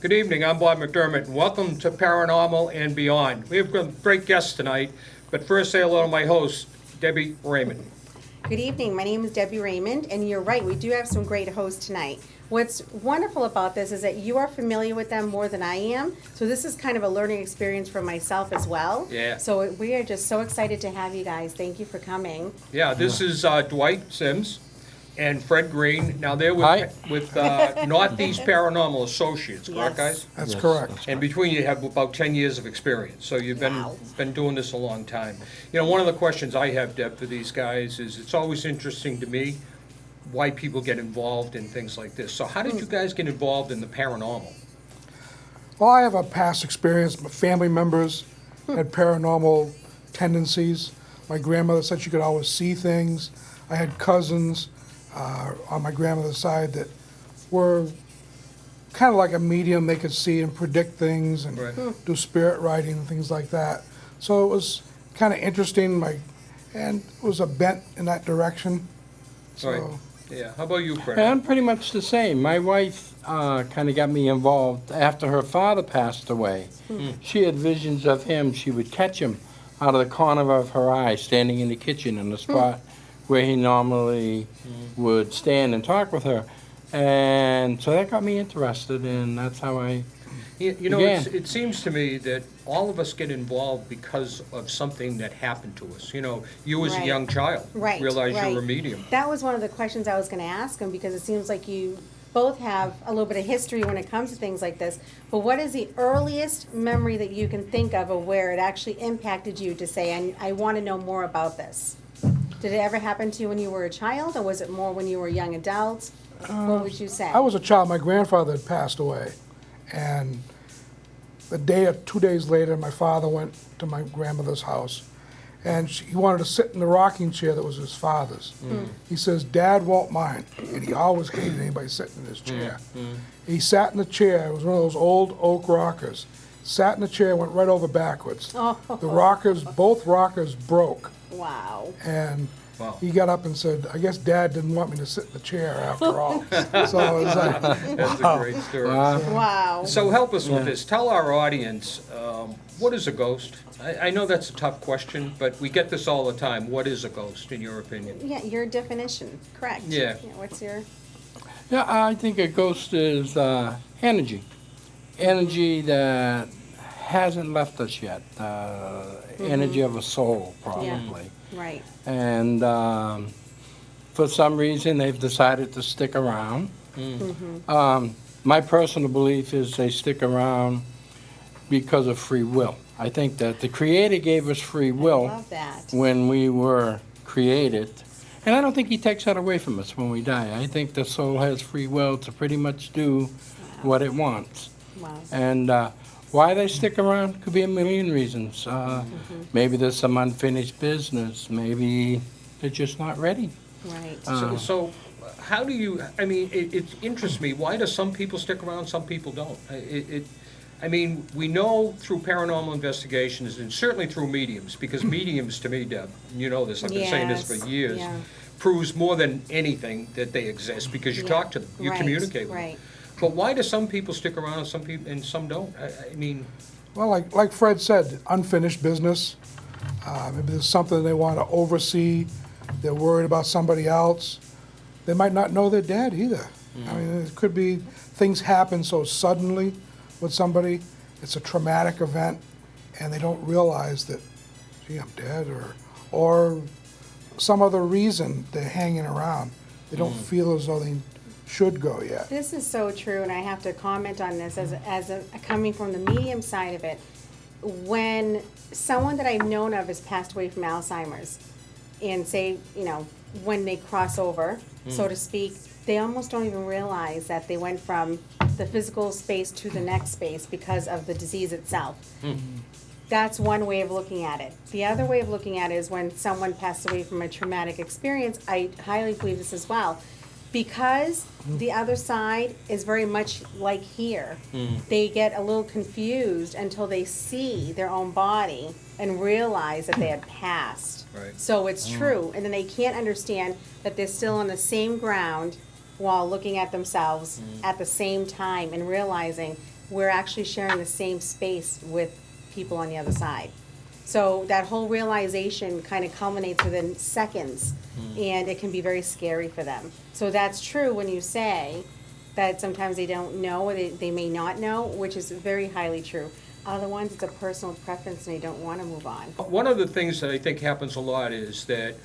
Good evening, I'm Bob McDermott, and welcome to Paranormal and Beyond. We have a great guest tonight, but first say hello to my host, Debbie Raymond. Good evening, my name is Debbie Raymond, and you're right, we do have some great hosts tonight. What's wonderful about this is that you are familiar with them more than I am, so this is kind of a learning experience for myself as well. Yeah. So we are just so excited to have you guys. Thank you for coming. Yeah, this is Dwight Sims and Fred Green. Now they're Hi. with North East Paranormal Associates, correct, Yes. guys? That's Yes, correct. that's And between you have about 10 years of experience, so you've Wow. been doing this a long time. You know, one of the questions I have, Deb, for these guys is it's always interesting to me why people get involved in things like this. So how did you guys get involved in the paranormal? Well, I have a past experience. My family members had paranormal tendencies. My grandmother said she could always see things. I had cousins on my grandmother's side that were kind of like a medium. They could see and predict things and Right. do spirit writing and things like that. So it was kind of interesting. And it was a bent in that direction. So. Right. Yeah, how about you, Fred? I'm pretty much the same. My wife kind of got me involved after her father passed away. She had visions of him. She would catch him out of the corner of her eye, standing in the kitchen in the spot where he normally would stand and talk with her. And so that got me interested, and that's how I... You know, Again. it seems to me that all of us get involved because of something that happened to us. You know, you as a Right. young child Right, realize right. you're a medium. That was one of the questions I was going to ask him, because it seems like you both have a little bit of history when it comes to things like this. But what is the earliest memory that you can think of where it actually impacted you to say, I want to know more about this? Did it ever happen to you when you were a child, or was it more when you were a young adult? What would you say? I was a child. My grandfather had passed away, and the day or 2 days later, my father went to my grandmother's house, and he wanted to sit in the rocking chair that was his father's. He says, "Dad won't mind," and he always hated anybody sitting in his chair. He sat in the chair. It was one of those old oak rockers. Sat in the chair, went right over backwards. Oh. The rockers, both rockers broke, Wow. and Wow. he got up and said, "I guess Dad didn't want me to sit in the chair after all." So it was like, That's a great story. Wow. So help us with Yeah. this. Tell our audience, what is a ghost? I know that's a tough question, but we get this all the time. What is a ghost, in your opinion? Yeah, your definition, correct. Yeah. What's your, Yeah, I think a ghost is energy. Energy that hasn't left us yet. Energy of a soul, probably. right. And for some reason, they've decided to stick around. My personal belief is they stick around because of free will. I think that the Creator gave us free will Love that. when we were created. And I don't think he takes that away from us when we die. I think the soul has free will to pretty much do what it wants. Wow. And why they stick around could be a million reasons. Maybe there's some unfinished business. Maybe they're just not ready. Right. So how do you, I mean, it interests me. Why do some people stick around, some people don't? I mean, we know through paranormal investigations and certainly through mediums, because mediums to me, Deb, you know this, I've been saying this Yes, for years, yeah. proves more than anything that they exist, because you Yeah, talk to them, you right, communicate with them. right. But why do some people stick around and some don't? I mean, well, like Fred said, unfinished business. Maybe there's something they want to oversee. They're worried about somebody else. They might not know their dad either. I mean, it could be things happen so suddenly with somebody. It's a traumatic event, and they don't realize that, gee, I'm dead, or some other reason they're hanging around. They don't feel as though they should go yet. This is so true, and I have to comment on this coming from the medium side of it. When someone that I've known of has passed away from Alzheimer's, and say, when they cross over, so to speak, they almost don't even realize that they went from the physical space to the next space because of the disease itself. That's one way of looking at it. The other way of looking at it is when someone passed away from a traumatic experience. I highly believe this as well. Because the other side is very much like here, they get a little confused until they see their own body and realize that they had passed. Right. So it's true, and then they can't understand that they're still on the same ground while looking at themselves at the same time and realizing we're actually sharing the same space with people on the other side. So that whole realization kind of culminates within seconds, and it can be very scary for them. So that's true when you say that sometimes they don't know, or they may not know, which is very highly true. Other ones, it's a personal preference and they don't want to move on. One of the things that I think happens a lot is that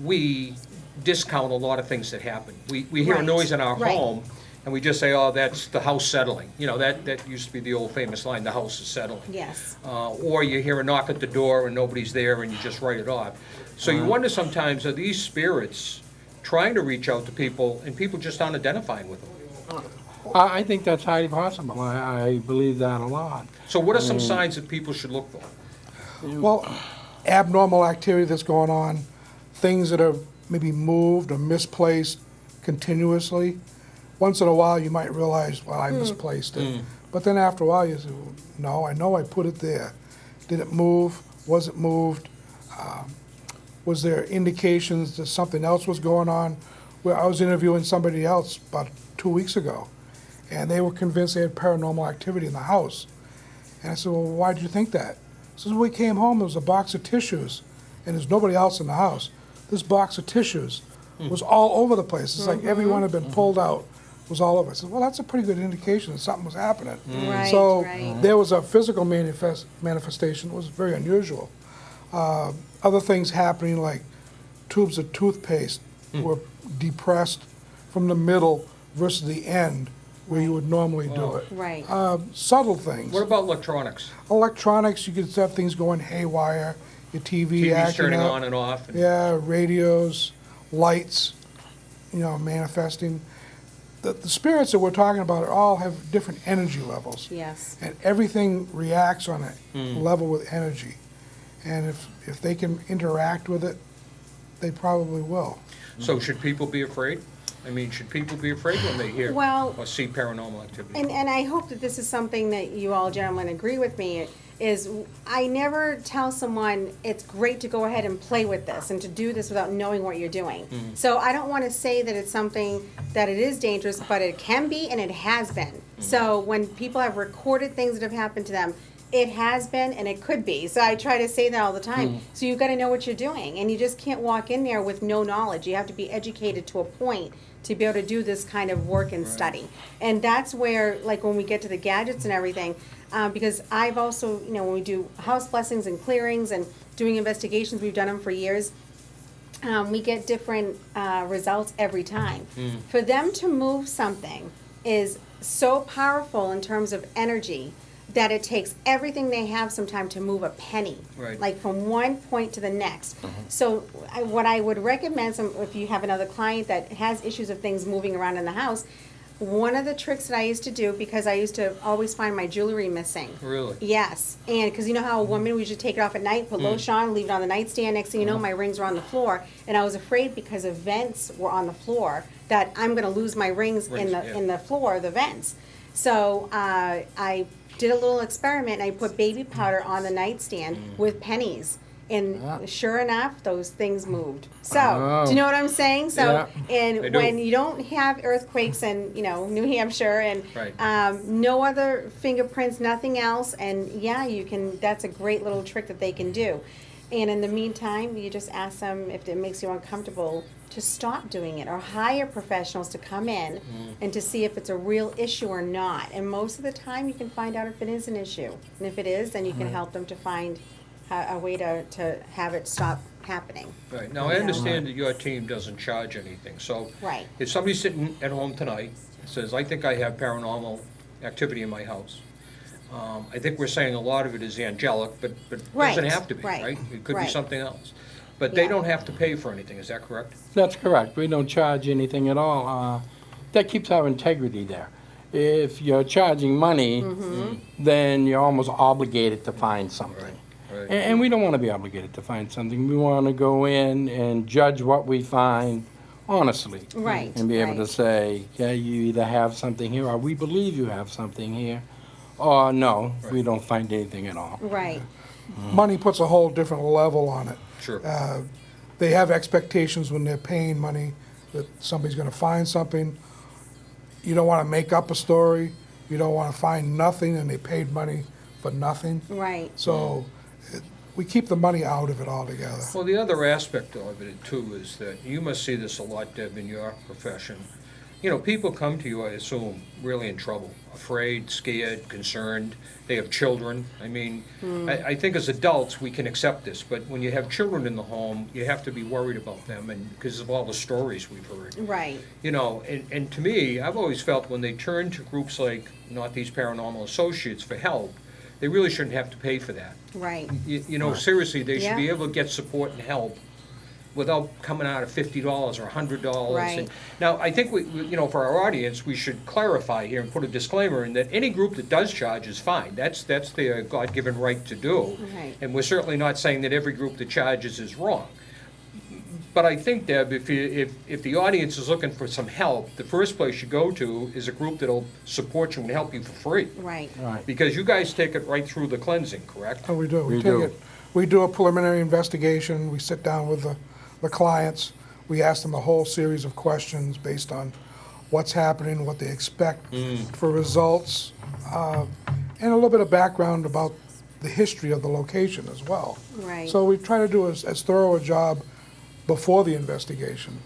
we discount a lot of things that happen. We hear a Right, noise in our right. home, and we just say, oh, that's the house settling. You know, that used to be the old famous line, the house is settling. Yes. Or you hear a knock at the door and nobody's there and you just write it off. So you wonder sometimes, are these spirits trying to reach out to people and people just aren't identifying with them? I think that's highly possible. I believe that a lot. So what are some signs that people should look for? Well, abnormal activity that's going on, things that are maybe moved or misplaced continuously. Once in a while, you might realize, well, I misplaced it. But then after a while, you say, well, no, I know I put it there. Did it move? Was it moved? Was there indications that something else was going on? Where I was interviewing somebody else about 2 weeks ago, and they were convinced they had paranormal activity in the house. And I said, well, why did you think that? He says, when we came home, there was a box of tissues, and there's nobody else in the house. This box of tissues was all over the place. It's like every one had been pulled out, was all over. I said, well, that's a pretty good indication that something was happening. Right, So right. there was a physical manifestation. It was very unusual. Other things happening, like tubes of toothpaste were depressed from the middle versus the end where you would normally do it. Right. Subtle things. What about electronics? Electronics, you could have things going haywire, your TV TVs acting turning up. on and off? And- Yeah, radios, lights, manifesting. The spirits that we're talking about all have different energy levels. Yes. And everything reacts on a level with energy. And if they can interact with it, they probably will. So should people be afraid? I mean, should people be afraid when they hear Well- or see paranormal activity? And I hope that this is something that you all gentlemen agree with me, is I never tell someone it's great to go ahead and play with this and to do this without knowing what you're doing. So I don't want to say that it's something that it is dangerous, but it can be and it has been. So when people have recorded things that have happened to them, it has been and it could be. So I try to say that all the time. So you've got to know what you're doing, and you just can't walk in there with no knowledge. You have to be educated to a point to be able to do this kind of work and study. And that's where, like, when we get to the gadgets and everything, because I've also, when we do house blessings and clearings and doing investigations, we've done them for years, we get different results every time. For them to move something is so powerful in terms of energy that it takes everything they have sometime to move a penny, Right. like from one point to the next. So what I would recommend, if you have another client that has issues of things moving around in the house, one of the tricks that I used to do, because I used to always find my jewelry missing. Really? Yes, and because you know how a woman, we should take it off at night, put lotion on, leave it on the nightstand, next thing you know, my rings were on the floor, and I was afraid because the vents were on the floor, that I'm gonna lose my rings Rings, yeah. in the floor, the vents. So I did a little experiment, and I put baby powder on the nightstand with pennies. And sure enough, those things moved. So, do you know what I'm saying? So, Yeah. and I do. when you don't have earthquakes in, New Hampshire and Right. no other fingerprints, nothing else, and yeah, that's a great little trick that they can do. And in the meantime, you just ask them if it makes you uncomfortable to stop doing it, or hire professionals to come in and to see if it's a real issue or not. And most of the time, you can find out if it is an issue. And if it is, then you can help them to find a way to have it stop happening. Right. Now, I understand that your team doesn't charge anything, so Right. if somebody's sitting at home tonight and says, I think I have paranormal activity in my house, I think we're saying a lot of it is angelic, but it Right, doesn't have to be, right, right? It could be right. something else. But they Yeah. don't have to pay for anything, is that correct? That's correct. We don't charge anything at all. That keeps our integrity there. If you're charging money, then you're almost obligated to find something. Right. And we don't want to be obligated to find something. We want to go in and judge what we find honestly. Right, And be able to right. say, yeah, you either have something here, or we believe you have something here, or no, we don't find anything at all. Right. Money puts a whole different level on it. Sure. They have expectations when they're paying money that somebody's going to find something. You don't want to make up a story. You don't want to find nothing, and they paid money for nothing. Right. So we keep the money out of it altogether. Well, the other aspect of it too is that you must see this a lot, Deb, in your profession. You know, people come to you, I assume, really in trouble, afraid, scared, concerned. They have children. I mean, I think as adults, we can accept this, but when you have children in the home, you have to be worried about them, and because of all the stories we've heard. Right. You know, and to me, I've always felt when they turn to groups like North East Paranormal Associates for help, they really shouldn't have to pay for that. Right. You know, seriously, they should be Yeah. able to get support and help without coming out of $50 or $100. Right. And now, I think you know, for our audience, we should clarify here and put a disclaimer in that any group that does charge is fine. That's their God-given right to do. Right. And we're certainly not saying that every group that charges is wrong. But I think, Deb, if the audience is looking for some help, the first place you go to is a group that'll support you and help you for free. Right. Right. Because you guys take it right through the cleansing, correct? Oh, we do. We take do. it. We do a preliminary investigation. We sit down with the clients. We ask them a whole series of questions based on what's happening, what they expect for results, and a little bit of background about the history of the location as well. Right. So we try to do as thorough a job before the investigation.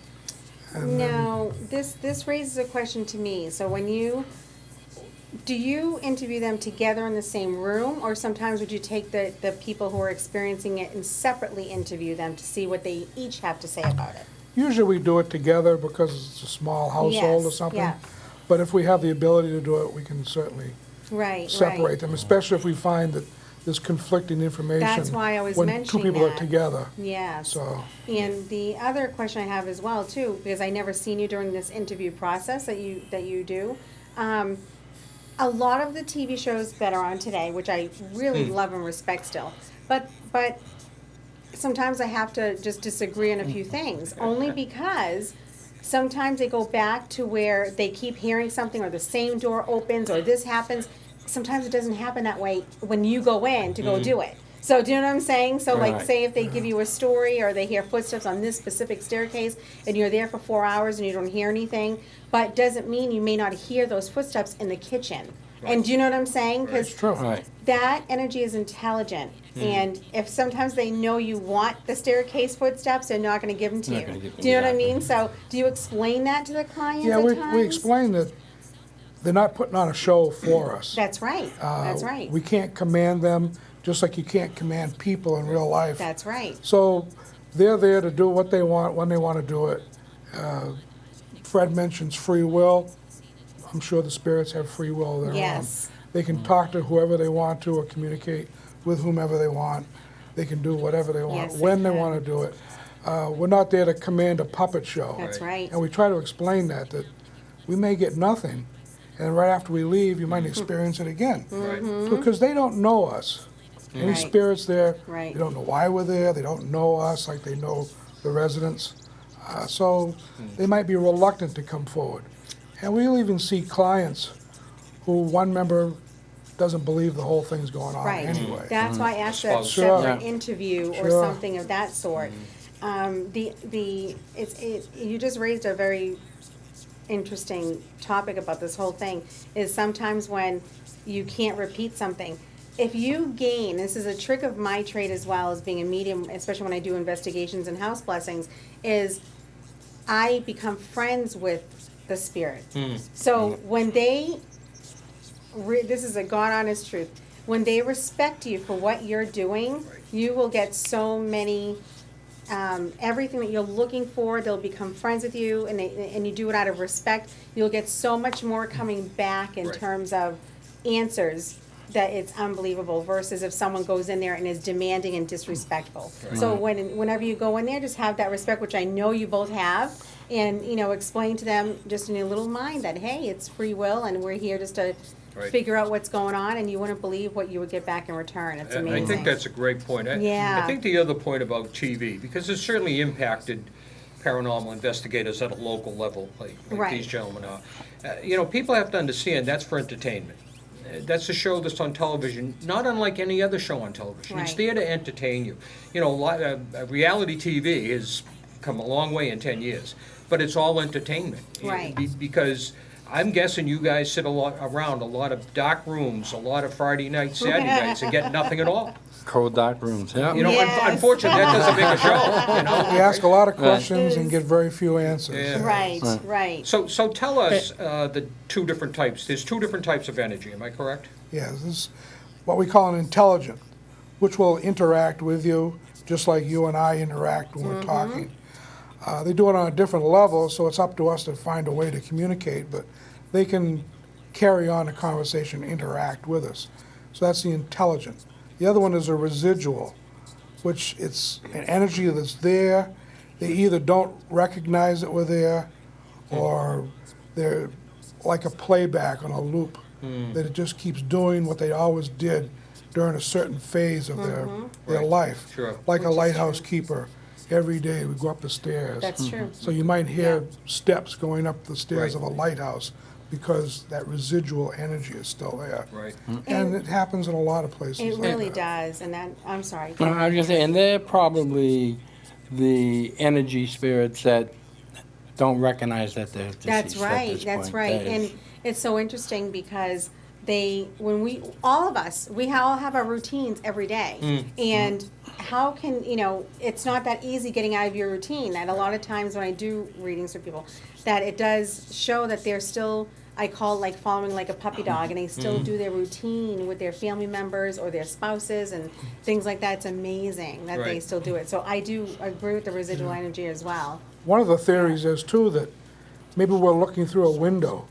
And then- Now, this raises a question to me. So do you interview them together in the same room, or sometimes would you take the people who are experiencing it and separately interview them to see what they each have to say about it? Usually we do it together because it's a small household or Yes, something. yeah. But if we have the ability to do it, we can certainly Right, separate right. them, especially if we find that there's conflicting information. That's why I was when two mentioning people are that. together. Yes. So, And the other question I have as well too, because I never seen you during this interview process that you do. A lot of the TV shows that are on today, which I really love and respect still, but sometimes I have to just disagree on a few things, only because sometimes they go back to where they keep hearing something, or the same door opens, or this happens. Sometimes it doesn't happen that way when you go in to go do it. So do you know what I'm saying? So like, Right. say if they give you a story, or they hear footsteps on this specific staircase, and you're there for 4 hours and you don't hear anything, but doesn't mean you may not hear those footsteps in the kitchen. And do you know what I'm saying? it's Because true. Right. that energy is intelligent, and if sometimes they know you want the staircase footsteps, they're not going to give them to Not you. gonna give- Do you know what I exactly. mean? So, do you explain that to the clients Yeah, at we times? explain that they're not putting on a show for us. That's right. That's right. We can't command them, just like you can't command people in real life. That's right. So they're there to do what they want, when they want to do it. Fred mentions free will. I'm sure the spirits have free will of their own. Yes. They can talk to whoever they want to, or communicate with whomever they want. They can do whatever they want, Yes, they when they can. want to do it. We're not there to command a puppet show. That's right. And we try to explain that we may get nothing, and right after we leave, you Mm-hmm. might experience it again. Right. Because they don't know us. Any Right. spirits there, Right. they don't know why we're there, they don't know us like they know the residents. So they might be reluctant to come forward. And we'll even see clients who one member doesn't believe the whole thing's going on Right. anyway. That's why I asked that Spouse. Sure. separate Yeah. interview or Sure. something of that sort. You just raised a very interesting topic about this whole thing, is sometimes when you can't repeat something. If you gain, this is a trick of my trade as well as being a medium, especially when I do investigations and house blessings, is I become friends with the spirit. So when they, this is a God honest truth, when they respect you for what you're doing, you will get so many, everything that you're looking for, they'll become friends with you, and you do it out of respect. You'll get so much more coming back in Right. terms of answers, that it's unbelievable, versus if someone goes in there and is demanding and disrespectful. So whenever you go in there, just have that respect, which I know you both have, and, explain to them just in your little mind that, hey, it's free will, and we're here just to Right. figure out what's going on, and you wouldn't believe what you would get back in return. It's And amazing. I think that's a great point. Yeah. I think the other point about TV, because it's certainly impacted paranormal investigators at a local level, like Right. these gentlemen are. People have to understand that's for entertainment. That's a show that's on television, not unlike any other show on television. It's Right. there to entertain you. Reality TV has come a long way in 10 years, but it's all entertainment. Right. Because I'm guessing you guys sit around a lot of dark rooms, a lot of Friday nights, Saturday nights, and get nothing at all. Cold dark rooms, yeah. You know, Yes. unfortunately, that doesn't make a show, you know? We ask a lot of questions and get very few answers. Yeah. Right. So tell us the two different types. There's two different types of energy, am I correct? Yeah, this is what we call an intelligent, which will interact with you just like you and I interact when we're talking. They do it on a different level, so it's up to us to find a way to communicate, but they can carry on a conversation, interact with us. So that's the intelligent. The other one is a residual, which it's an energy that's there. They either don't recognize that we're there, or they're like a playback on a loop, that it just keeps doing what they always did during a certain phase of their Right. life. Sure. Like a Which is lighthouse true. keeper. Every day we go up the stairs. That's true. So you might hear Yeah. steps going up the stairs Right. of a lighthouse because that residual energy is still there. Right. And it happens in a lot of places. It like really that. does, and that, I'm sorry. No, I was gonna say, and they're probably the energy spirits that don't recognize that they're deceased That's at right, this that's point. right. That is- And it's so interesting because when we, all of us, we all have our routines every day. And how can, it's not that easy getting out of your routine. That a lot of times when I do readings for people, that it does show that they're still, I call like following like a puppy dog, and they still do their routine with their family members or their spouses and things like that. It's amazing that they Right. still do it. So I do agree with the residual energy as well. One of the theories is too that maybe we're looking through a window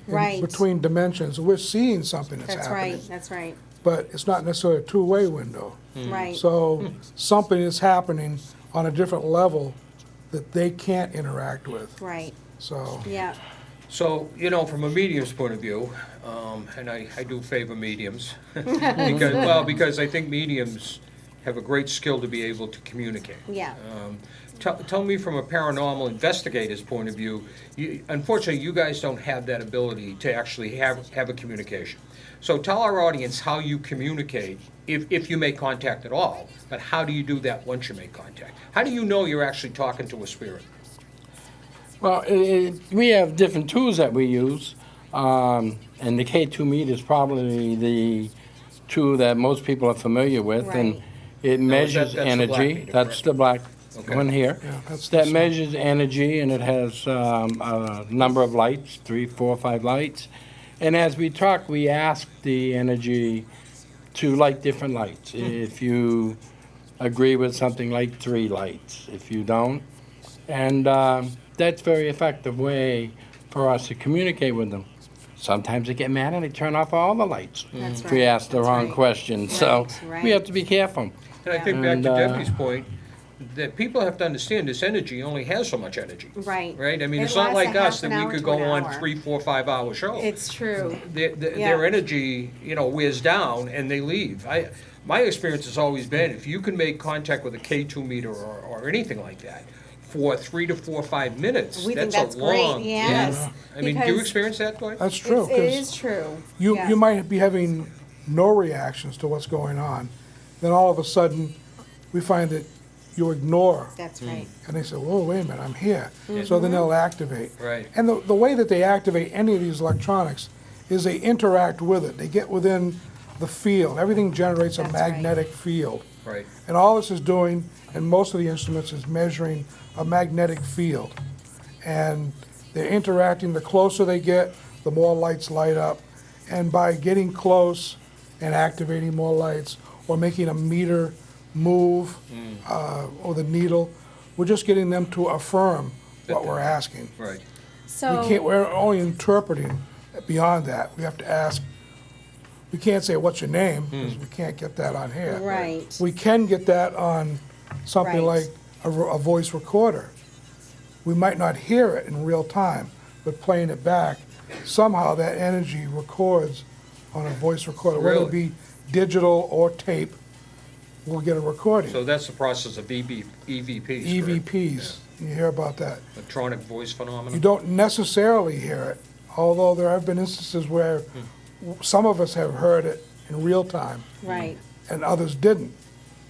in Right. between dimensions. We're seeing something that's That's happening. right, that's right, But it's not necessarily a two-way window. right. So something is happening on a different level that they can't interact with. Right, So yeah. So, from a medium's point of view, and I do favor mediums, because I think mediums have a great skill to be able to communicate. Yeah. Tell me from a paranormal investigator's point of view, unfortunately, you guys don't have that ability to actually have a communication. So tell our audience how you communicate, if you make contact at all, but how do you do that once you make contact? How do you know you're actually talking to a spirit? Well, we have different tools that we use, and the K2 meter is probably the tool that most people are familiar with, and Right. it measures that's the black energy. meter, That's correct? the black Okay. one here. Yeah, that's That this one. measures energy, and it has a number of lights, 3, 4, 5 lights. And as we talk, we ask the energy to light different lights. If you agree with something, light 3 lights. If you don't, and that's a very effective way for us to communicate with them. Sometimes they get mad and they turn off all the lights That's if we right, ask the that's wrong right. question. So Right, we right. have to be careful. And I think back And, to Debbie's point, that people have to understand this energy only has so much energy. Right. Right? I mean, It it's not lasts a like us half that an we hour could to go an on hour. 3, 4, 5-hour shows. It's true. Their Yeah. energy, wears down and they leave. My experience has always been, if you can make contact with a K2 meter or anything like that for 3 to 4, 5 minutes, We think that's a that's great, long. yes. I mean, do you Because experience that, Dwight? that's true. It 'cause is true. You, Yeah. you might be having no reactions to what's going on. Then all of a sudden, we find that you ignore. That's right. And they say, whoa, wait a minute, I'm here. So then they'll activate. Right. And the way that they activate any of these electronics is they interact with it. They get within the field. Everything generates a That's right. magnetic field. Right. And all this is doing, and most of the instruments, is measuring a magnetic field. And they're interacting. The closer they get, the more lights light up. And by getting close and activating more lights, or making a meter move, or the needle, we're just getting them to affirm what we're asking. Right. So, We're only interpreting beyond that. We have to ask, we can't say, what's your name, because we can't get that on here. right. We can get that on something Right. like a voice recorder. We might not hear it in real time, but playing it back, somehow that energy records on a voice recorder. Whether it Really? be digital or tape, we'll get a recording. So that's the process of EVPs. correct? EVPs, you hear about that. Electronic voice phenomenon. You don't necessarily hear it, although there have been instances where some of us have heard it in real time Right. and others didn't,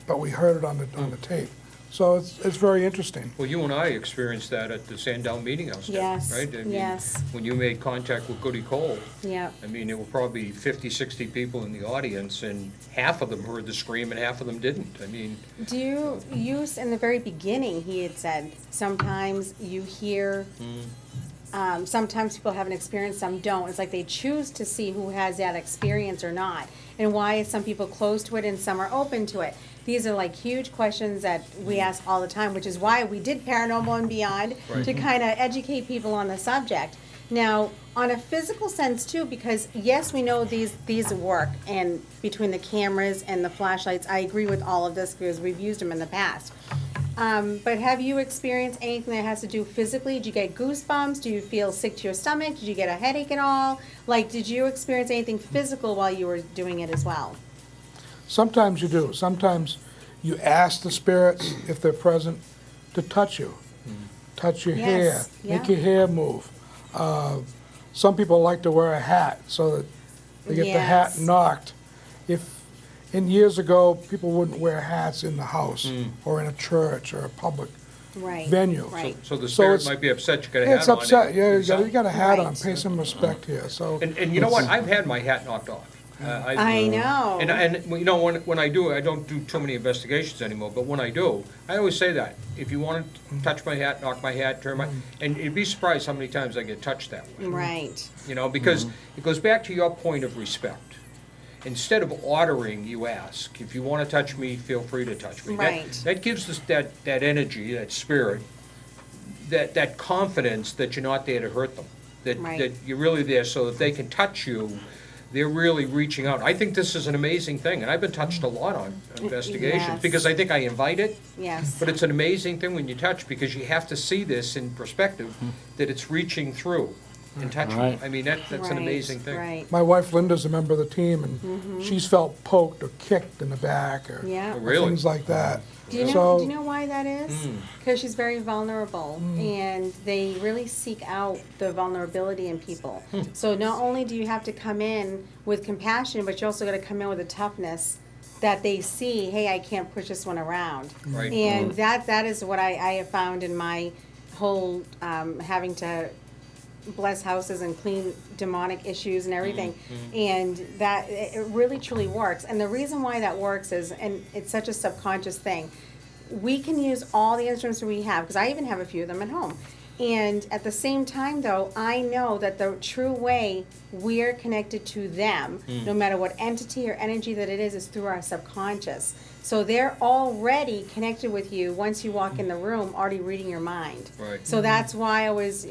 but we heard it on the tape. So it's very interesting. Well, you and I experienced that at the Sandown Meeting House, too, Yes, right? I mean, yes. When you made contact with Goody Cole, Yep. I mean, there were probably 50, 60 people in the audience, and half of them heard the scream and half of them didn't. I mean, Do you use, in the very beginning, he had said, sometimes you hear, sometimes people have an experience, some don't. It's like they choose to see who has that experience or not. And why is some people closed to it and some are open to it? These are like huge questions that we ask all the time, which is why we did Paranormal and Beyond, Right. to kind of educate people on the subject. Now, on a physical sense too, because yes, we know these work, and between the cameras and the flashlights, I agree with all of this because we've used them in the past. But have you experienced anything that has to do physically? Did you get goosebumps? Do you feel sick to your stomach? Did you get a headache at all? Like, did you experience anything physical while you were doing it as well? Sometimes you do. Sometimes you ask the spirits, if they're present, to touch you. Touch your hair, Yes, make yeah. your hair move. Some people like to wear a hat so that they get the hat Yes. knocked. In years ago, people wouldn't wear hats in the house or in a church or a public Right. venue. Right. so the So spirit it's- might be upset you got a hat on. It's upset, yeah, inside. you got a hat on, Right. pay some respect here, so. And you know what? I've had my hat knocked off. I know. And you know, when I do it, I don't do too many investigations anymore, but when I do, I always say that. If you want to touch my hat, knock my hat, turn my, and you'd be surprised how many times I get touched that way. Right. You know, because it goes back to your point of respect. Instead of ordering, you ask. If you want to touch me, feel free to touch me. Right. That gives us that energy, that spirit, that confidence that you're not there to hurt them. Right. That you're really there so that they can touch you. They're really reaching out. I think this is an amazing thing, and I've been touched a lot on investigations Yes. because I think I invite it. Yes. But it's an amazing thing when you touch, because you have to see this in perspective, that it's reaching through and touching. Right. I mean, that's an Right, amazing thing. Right. My wife Linda's a member of the team, and she's felt poked or kicked in the back or Yeah. Oh, really? things like that. Do you know? So- Do you know why that is? Because she's very vulnerable, and they really seek out the vulnerability in people. So not only do you have to come in with compassion, but you also got to come in with a toughness that they see. Hey, I can't push this one around. Right. And that is what I have found in my whole having to bless houses and clean demonic issues and everything. And that, it really truly works. And the reason why that works is, and it's such a subconscious thing, we can use all the instruments we have, because I even have a few of them at home. And at the same time, though, I know that the true way we're connected to them, no matter what entity or energy that it is through our subconscious. So they're already connected with you once you walk in the room, already reading your mind. Right. So that's why I was,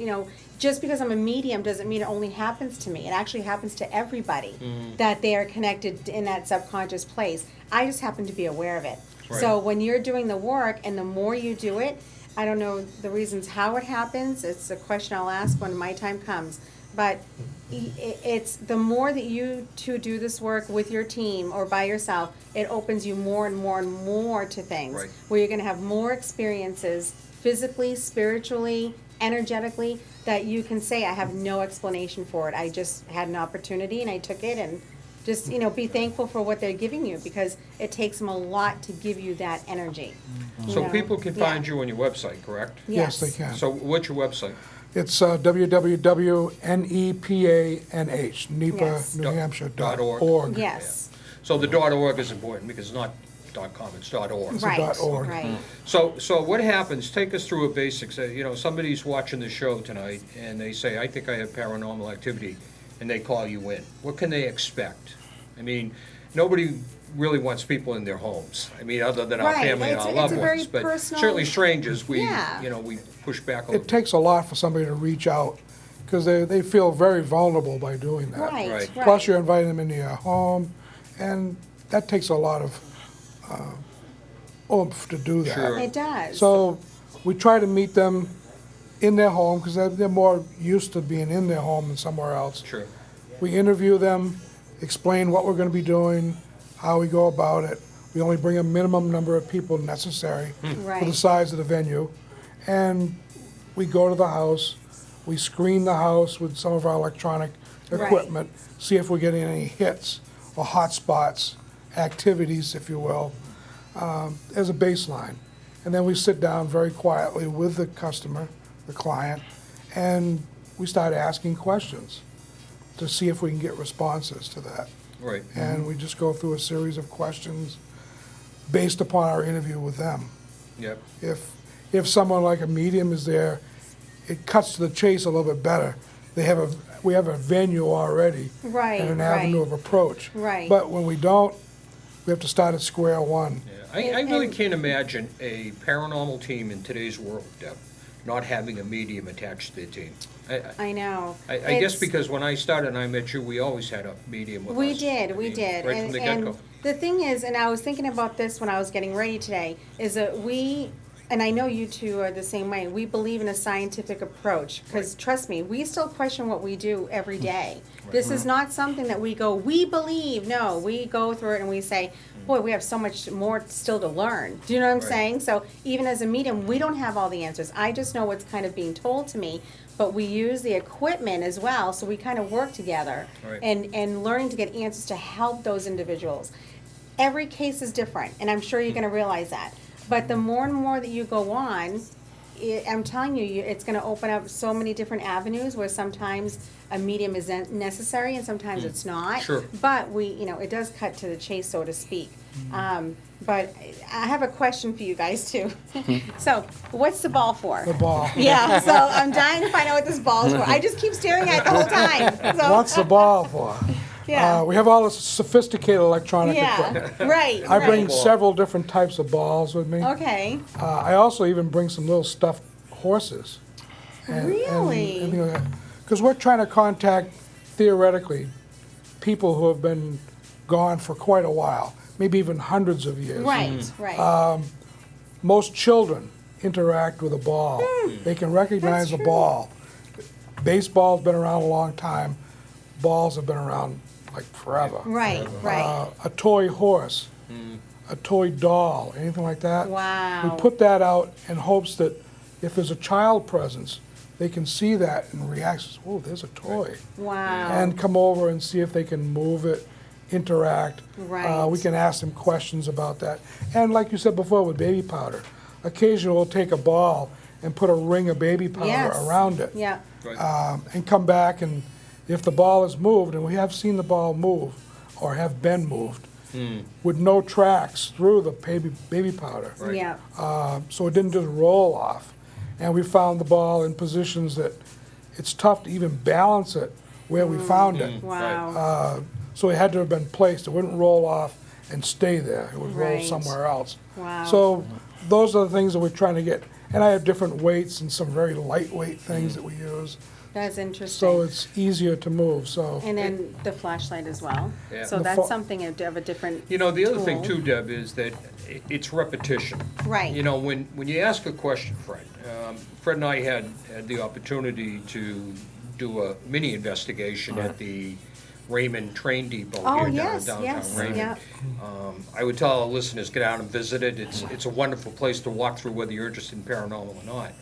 just because I'm a medium doesn't mean it only happens to me. It actually happens to everybody that they are connected in that subconscious place. I just happen to be aware of it. Right. So when you're doing the work, and the more you do it, I don't know the reasons how it happens. It's a question I'll ask when my time comes. But it's the more that you two do this work with your team or by yourself, it opens you more and more and more to things. Right. Where you're going to have more experiences physically, spiritually, energetically, that you can say, I have no explanation for it. I just had an opportunity and I took it, and just, be thankful for what they're giving you, because it takes them a lot to give you that energy. So people can find Yeah. you on your website, correct? Yes, they can. So what's your website? It's www.nepanh, NEPA, Yes. New Hampshire, .org. .org. Yes, So the .org is important, because it's not .com, it's .org. It's a right, .org. right. So what happens, take us through a basics, somebody's watching the show tonight, and they say, I think I have paranormal activity, and they call you in. What can they expect? I mean, nobody really wants people in their homes. I mean, other than our Right, family and it's our a loved very ones. But personal- certainly strangers, we Yeah. we push back a little It takes a lot for somebody to reach out, because they feel very vulnerable by doing that. Right, Right. right. Plus, you're inviting them into your home, and that takes a lot of oomph to do that. Sure. It does. So we try to meet them in their home, because they're more used to being in their home than somewhere else. Sure. We interview them, explain what we're going to be doing, how we go about it. We only bring a minimum number of people necessary for the Right. size of the venue. And we go to the house, we screen the house with some of our electronic Right. equipment, see if we're getting any hits or hot spots, activities, if you will, as a baseline. And then we sit down very quietly with the customer, the client, and we start asking questions to see if we can get responses to that. Right. And we just go through a series of questions based upon our interview with them. Yep. If someone like a medium is there, it cuts to the chase a little bit better. We have a venue already. Right, and an avenue right. of approach. Right. But when we don't, we have to start at square one. Yeah. I really And- can't imagine a paranormal team in today's world, Deb, not having a medium attached to their team. I know. I guess It's- because when I started and I met you, we always had a medium with us. We did, I we mean, did. Right from the get-go. The thing is, and I was thinking about this when I was getting ready today, is that and I know you two are the same way, we believe in a scientific approach. Because trust me, we still question what we do every day. This is not something that we go, we believe. No, we go through it and we say, boy, we have so much more still to learn. Do you know what I'm Right. saying? So even as a medium, we don't have all the answers. I just know what's kind of being told to me. But we use the equipment as well, so we kind of work together. Right. And learning to get answers to help those individuals. Every case is different, and I'm sure you're gonna realize that. But the more and more that you go on, I'm telling you, it's gonna open up so many different avenues where sometimes a medium is necessary and sometimes it's not. Sure. But it does cut to the chase, so to speak. But I have a question for you guys too. So, what's the ball for? The ball. Yeah, so I'm dying to find out what this ball's for. I just keep staring at it the whole time. So, What's the ball for? Yeah. We have all this sophisticated electronic Yeah, equipment. right, I bring right. several different types of balls with me. Okay. I also even bring some little stuffed horses. Really? Because we're trying to contact, theoretically, people who have been gone for quite a while, maybe even hundreds of years. Right, right. Most children interact with a ball. They can recognize a true. ball. Baseball's been around a long time. Balls have been around like forever. Right, right. A toy horse, a toy doll, anything like that. Wow. We put that out in hopes that if there's a child presence, they can see that and react, oh, there's a toy. Wow. And come over and see if they can move it, interact. Right. We can ask them questions about that. And like you said before with baby powder, occasionally we'll take a ball and put a ring of baby powder Yes. around it. Yeah. Right. And come back, and if the ball is moved, and we have seen the ball move or have been moved, with no tracks through the baby powder. Right. Yeah. So it didn't just roll off. And we found the ball in positions that it's tough to even balance it where we found it. Wow. So it had to have been placed. It wouldn't roll off and stay there. It would roll Right. somewhere else. Wow. So those are the things that we're trying to get. And I have different weights and some very lightweight things that we use. That's interesting. So it's easier to move, so. And then the flashlight as well. Yeah. So The that's fo- something of a different. You know, the other thing tool. too, Deb, is that it's repetition. Right. You know, when you ask a question, Fred, Fred and I had the opportunity to do a mini investigation at the Raymond Train Depot Oh, here yes, downtown yes, Raymond. yeah. I would tell our listeners, get out and visit it. It's a wonderful place to walk through, whether you're interested in paranormal or not.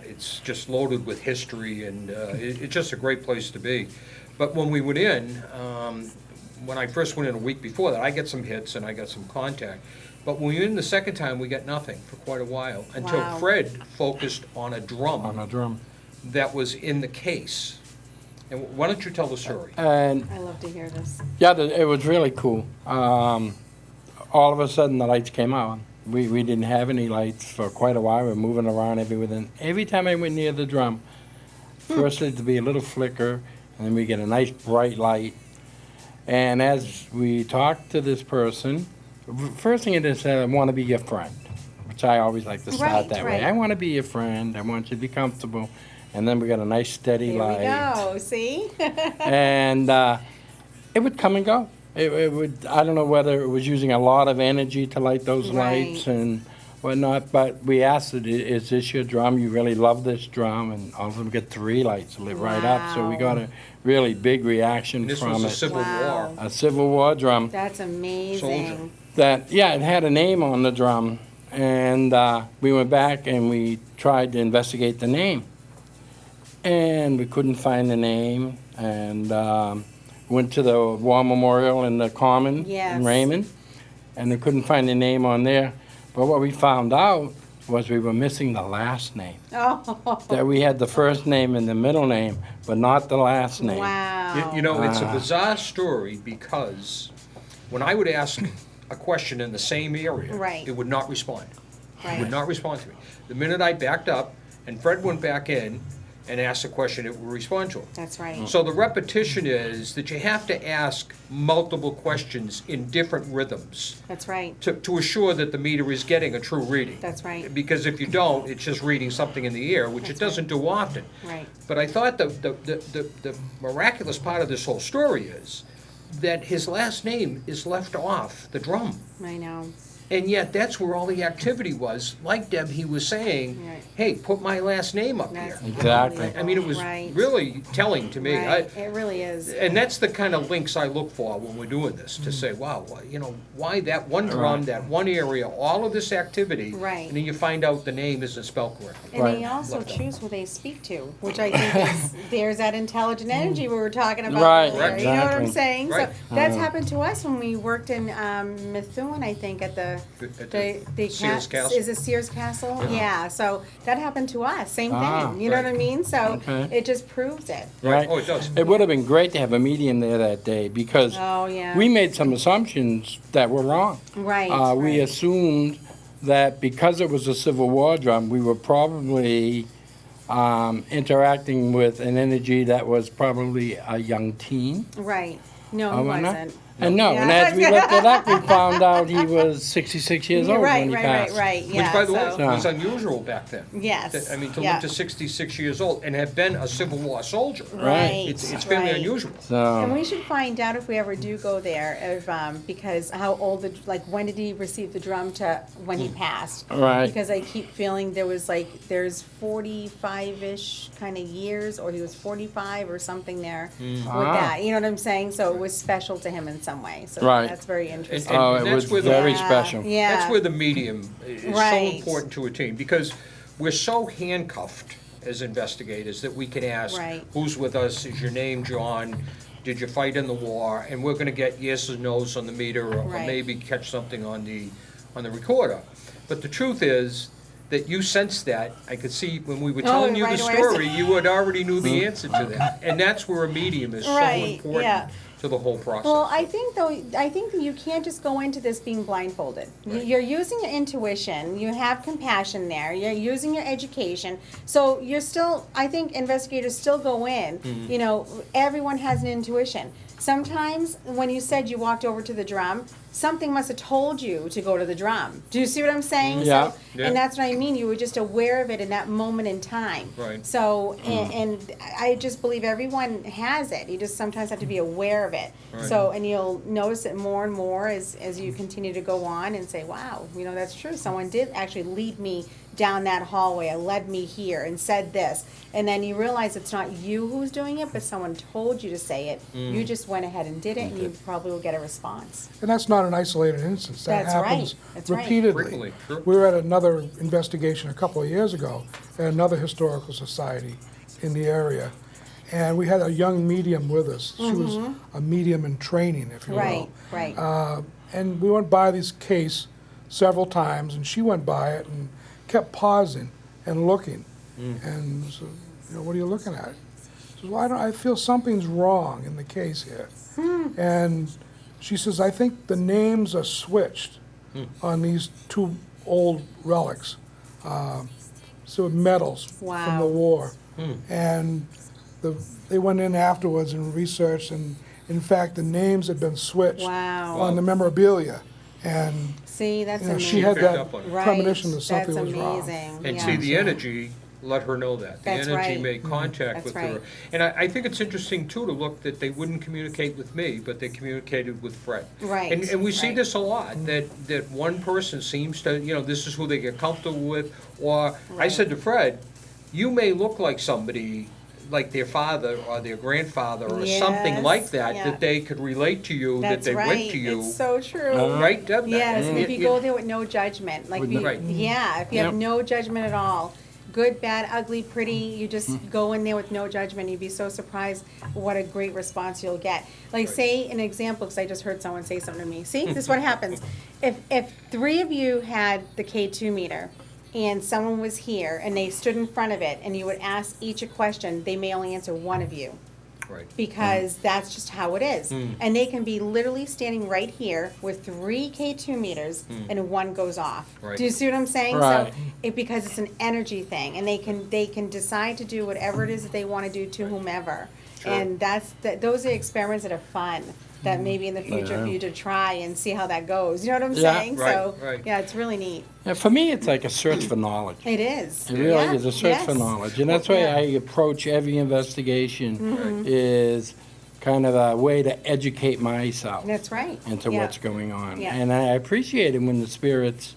It's just loaded with history, and it's just a great place to be. But when we went in, when I first went in a week before that, I got some hits and I got some contact. But when we went in the second time, we got nothing for quite a while, until Wow. Fred focused on a drum On a drum. that was in the case. And why don't you tell the story? And I love to hear this. yeah, it was really cool. All of a sudden, the lights came on. We didn't have any lights for quite a while. We were moving around everywhere. And every time I went near the drum, first there'd be a little flicker, and then we get a nice bright light. And as we talked to this person, first thing it said, I want to be your friend, which I always like to start Right, that right. way. I want to be your friend. I want you to be comfortable. And then we got a nice steady Here light. we go. See? And it would come and go. It would, I don't know whether it was using a lot of energy to light those lights Right. and whatnot, but we asked it, is this your drum? You really love this drum? And all of them get 3 lights lit right up. So we got a really big reaction This from was a it. Civil Wow. War. A Civil War drum That's amazing. that, yeah, it had a name on the drum. And we went back and we tried to investigate the name. And we couldn't find the name, and went to the War Memorial in the Common Yes. in Raymond, and they couldn't find the name on there. But what we found out was we were missing the last name. Oh, That we had the first name and the middle name, but not the last name. wow. You know, it's a Ah. bizarre story because when I would ask a question in the same area, Right. it would not respond. It Right. would not respond to me. The minute I backed up and Fred went back in and asked a question, it would respond to him. That's right. So the repetition is that you have to ask multiple questions in different rhythms That's right. to assure that the meter is getting a true reading. That's right. Because if you don't, it's just reading something in the air, which it That's doesn't do often. Right. But I thought the miraculous part of this whole story is that his last name is left off the drum. I know. And yet, that's where all the activity was. Like Deb, he was saying, Right. hey, put my last name up here. That's Exactly. I mean, it was Right. really telling to me. Right. It really is. And that's the kind of links I look for when we're doing this, to say, wow, you know, why that one drum, Right. that one area, all of this activity. Right. And then you find out the name isn't spelled correctly. And they Right. also Love that. choose who they speak to, which I think is, there's that intelligent energy we were talking about Right, earlier. You know what I'm exactly. saying? Right. So that's happened to us when we worked in Methuen, I think, at the Sears Castle? Is it Sears Castle? Yeah. So that happened to us. Same Ah, thing. You know right. what I mean? So Okay. it just proves it. Right? Oh, it does. It would have been great to have a medium there that day because Oh yeah. we made some assumptions that were wrong. Right. We right. assumed that because it was a Civil War drum, we were probably interacting with an energy that was probably a young teen. Right. No, Oh, he we're not? wasn't. And no, and Yeah. as we looked it up, we found out he was 66 years old Right, when he right, passed. right. Which, Yeah. by the way, so- was unusual back then. Yes. I mean, to yeah. live to 66 years old and have been a Civil War soldier. Right. It's fairly right. unusual. And So, we should find out if we ever do go there, if, because how old, like, when did he receive the drum to when he passed? right. Because I keep feeling there's 45-ish kind of years, or he was 45 or something there with Ah. that. You know what I'm saying? So it was special to him in some way. So Right. that's very interesting. Oh, and it that's was where the- very Yeah, special. Yeah. That's where the medium is so Right. important to a team, because we're so handcuffed as investigators that we can ask, Right. who's with us, is your name John, did you fight in the war, and we're gonna get yes or no's on the meter, or Right. maybe catch something on the recorder. But the truth is that you sensed that. I could see when we were telling you the right away. story, you had already knew the answer to that. And that's where a medium is so Right, important yeah. to the whole process. Well, I think that you can't just go into this being blindfolded. Right. You're using your intuition, you have compassion there, you're using your education. So you're still, I think investigators still go in, Mm-hmm. you know, everyone has an intuition. Sometimes when you said you walked over to the drum, something must have told you to go to the drum. Do you see what I'm saying? Yeah. So, Yeah. and that's what I mean, you were just aware of it in that moment in time. Right. So, and I just believe everyone has it. You just sometimes have to be aware of it. Right. So, and you'll notice it more and more as you continue to go on and say, wow, you know, that's true. Someone did actually lead me down that hallway, or led me here and said this. And then you realize it's not you who's doing it, but someone told you to say it. You just went ahead and did it, and you probably will get a response. And that's not an isolated instance. That That's right. happens That's right. repeatedly. Frequently, sure. We were at another investigation a couple of years ago at another historical society in the area. And we had a young medium with us. She was a medium in training, if you will. Right, right. And we went by this case several times, and she went by it and kept pausing and looking. And so, you know, what are you looking at? She says, well, I feel something's wrong in the case here. And she says, I think the names are switched on these two old relics. So medals from Wow. the war. And they went in afterwards and researched, and in fact, the names had been switched Wow. on the memorabilia. And See, that's you know, amazing. she had Picked that up on it. Right. premonition that something That's was wrong. amazing. And yeah. see, the energy let her know that. The That's energy right. made contact That's with right. her. And I think it's interesting, too, to look that they wouldn't communicate with me, but they communicated with Fred. Right, And we see right. this a lot, that one person seems to, you know, this is who they get comfortable with. Or, I Right. said to Fred, you may look like somebody, like their father or their grandfather or something Yes, like that, yeah. that they could relate to you, that That's they right. went to you. It's so true. Right, Deb? Yes, and if you It- go there with no judgment, like, With you, no- Right. yeah, if you have Yep. no judgment at all, good, bad, ugly, pretty. You just go in there with no judgment. You'd be so surprised what a great response you'll get. Like, say an example, because I just heard someone say something to me. See, this is what happens. If 3 of you had the K2 meter and someone was here and they stood in front of it and you would ask each a question, they may only answer one of you. Right. Because that's just how it is. And they can be literally standing right here with 3 K2 meters and one goes off. Right. Do you see what I'm saying? Right. So because it's an energy thing, and they can decide to do whatever it is that they want to do to whomever. Sure. And those are experiments that are fun. That maybe in the future for you to try and see how that goes. You know what I'm Yeah. saying? Right, So right. yeah, it's really neat. Yeah, for me, it's like a search for knowledge. It is. It really Yeah. is a search for Yes. knowledge, and that's why Yeah. I approach every investigation Mm-hmm. is kind of a way to educate myself That's right. into Yeah. what's going on. Yeah. And I appreciate it when the spirits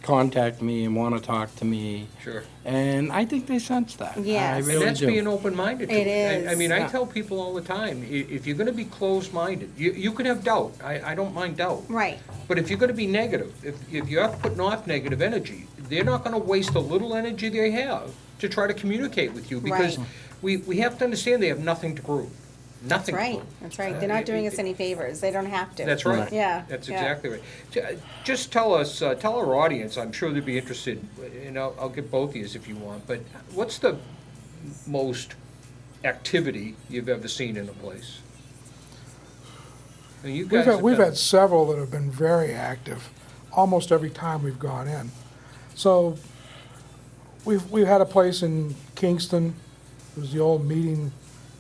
contact me and want to talk to me, Sure. and I think they sense that. Yes. I And really And that's do. being open-minded to It it. I is. mean, I Yeah. tell people all the time, if you're gonna be closed-minded, you can have doubt. I don't mind doubt. Right. But if you're gonna be negative, if you're putting off negative energy, they're not gonna waste a little energy they have to try to communicate with you, because Right. we have to understand they have nothing to prove. Nothing to Right. prove. That's right. They're not doing us any favors. They don't have to. That's right. Yeah. That's yeah. exactly right. Just tell us, tell our audience, I'm sure they'd be interested, and I'll get both of you if you want, but what's the most activity you've ever seen in a place? And you guys have We've done- had several that have been very active, almost every time we've gone in. So, we've had a place in Kingston, it was the old meeting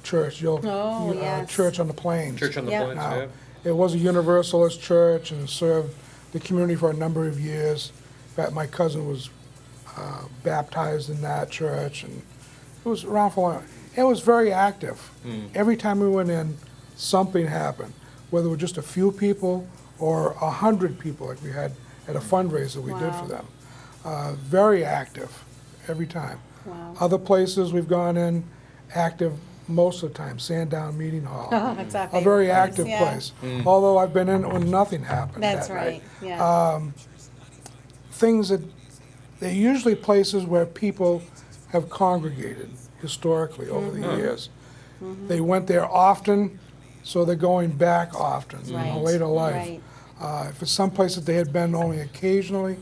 church, the old Oh, yes. church on the plains. Church on the Yeah. Plains, Now, yeah. it was a Universalist church and it served the community for a number of years. In fact, my cousin was baptized in that church, and it was around for a long. It was very active. Every time we went in, something happened, whether it was just a few people or 100 people, like we had at a fundraiser we did Wow. for them. Very active every time. Wow. Other places we've gone in, active most of the time. Sandown Meeting Hall. Oh, that's our A favorite very place, active yeah. place. Although I've been in it when nothing happened That's that right. night. Yeah. Things that, they're usually places where people have congregated historically over the years. They went there often, so they're going back often in Right, later life. right. If it's someplace that they had been only occasionally,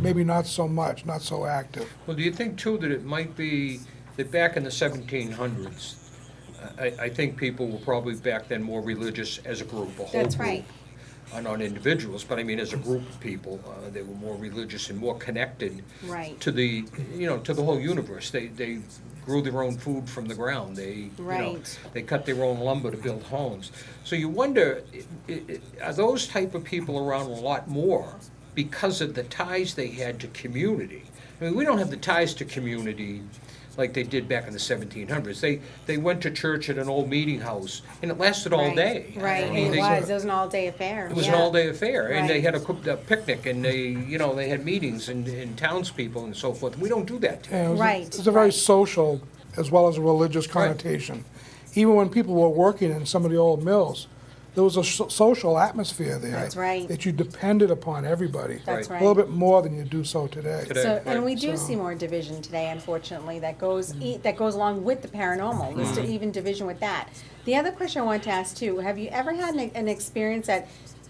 maybe not so much, not so active. Well, do you think too that it might be that back in the 1700s, I think people were probably back then more religious as a group, a whole That's group. right. Not individuals, but I mean as a group of people, they were more religious and more connected Right. to the, to the whole universe. They grew their own food from the ground. They, Right. they cut their own lumber to build homes. So you wonder, are those type of people around a lot more because of the ties they had to community? I mean, we don't have the ties to community like they did back in the 1700s. They went to church at an old meeting house, and it lasted all Right. day. Right. I mean, It they- was. It was an all-day affair. It was yeah. an all-day affair, and they Right. had a picnic, and they had meetings and townspeople and so forth. We don't do that today. And it was Right, It's a very right. social as well as a religious connotation. Even when people were working in some of the old mills, there was a social atmosphere there. That's right. That you depended upon everybody. That's Right. right. A little bit more than you do so today. Today. So, Right. and we do So- see more division today, unfortunately, that goes along with the paranormal. There's even division with that. The other question I wanted to ask too: have you ever had an experience that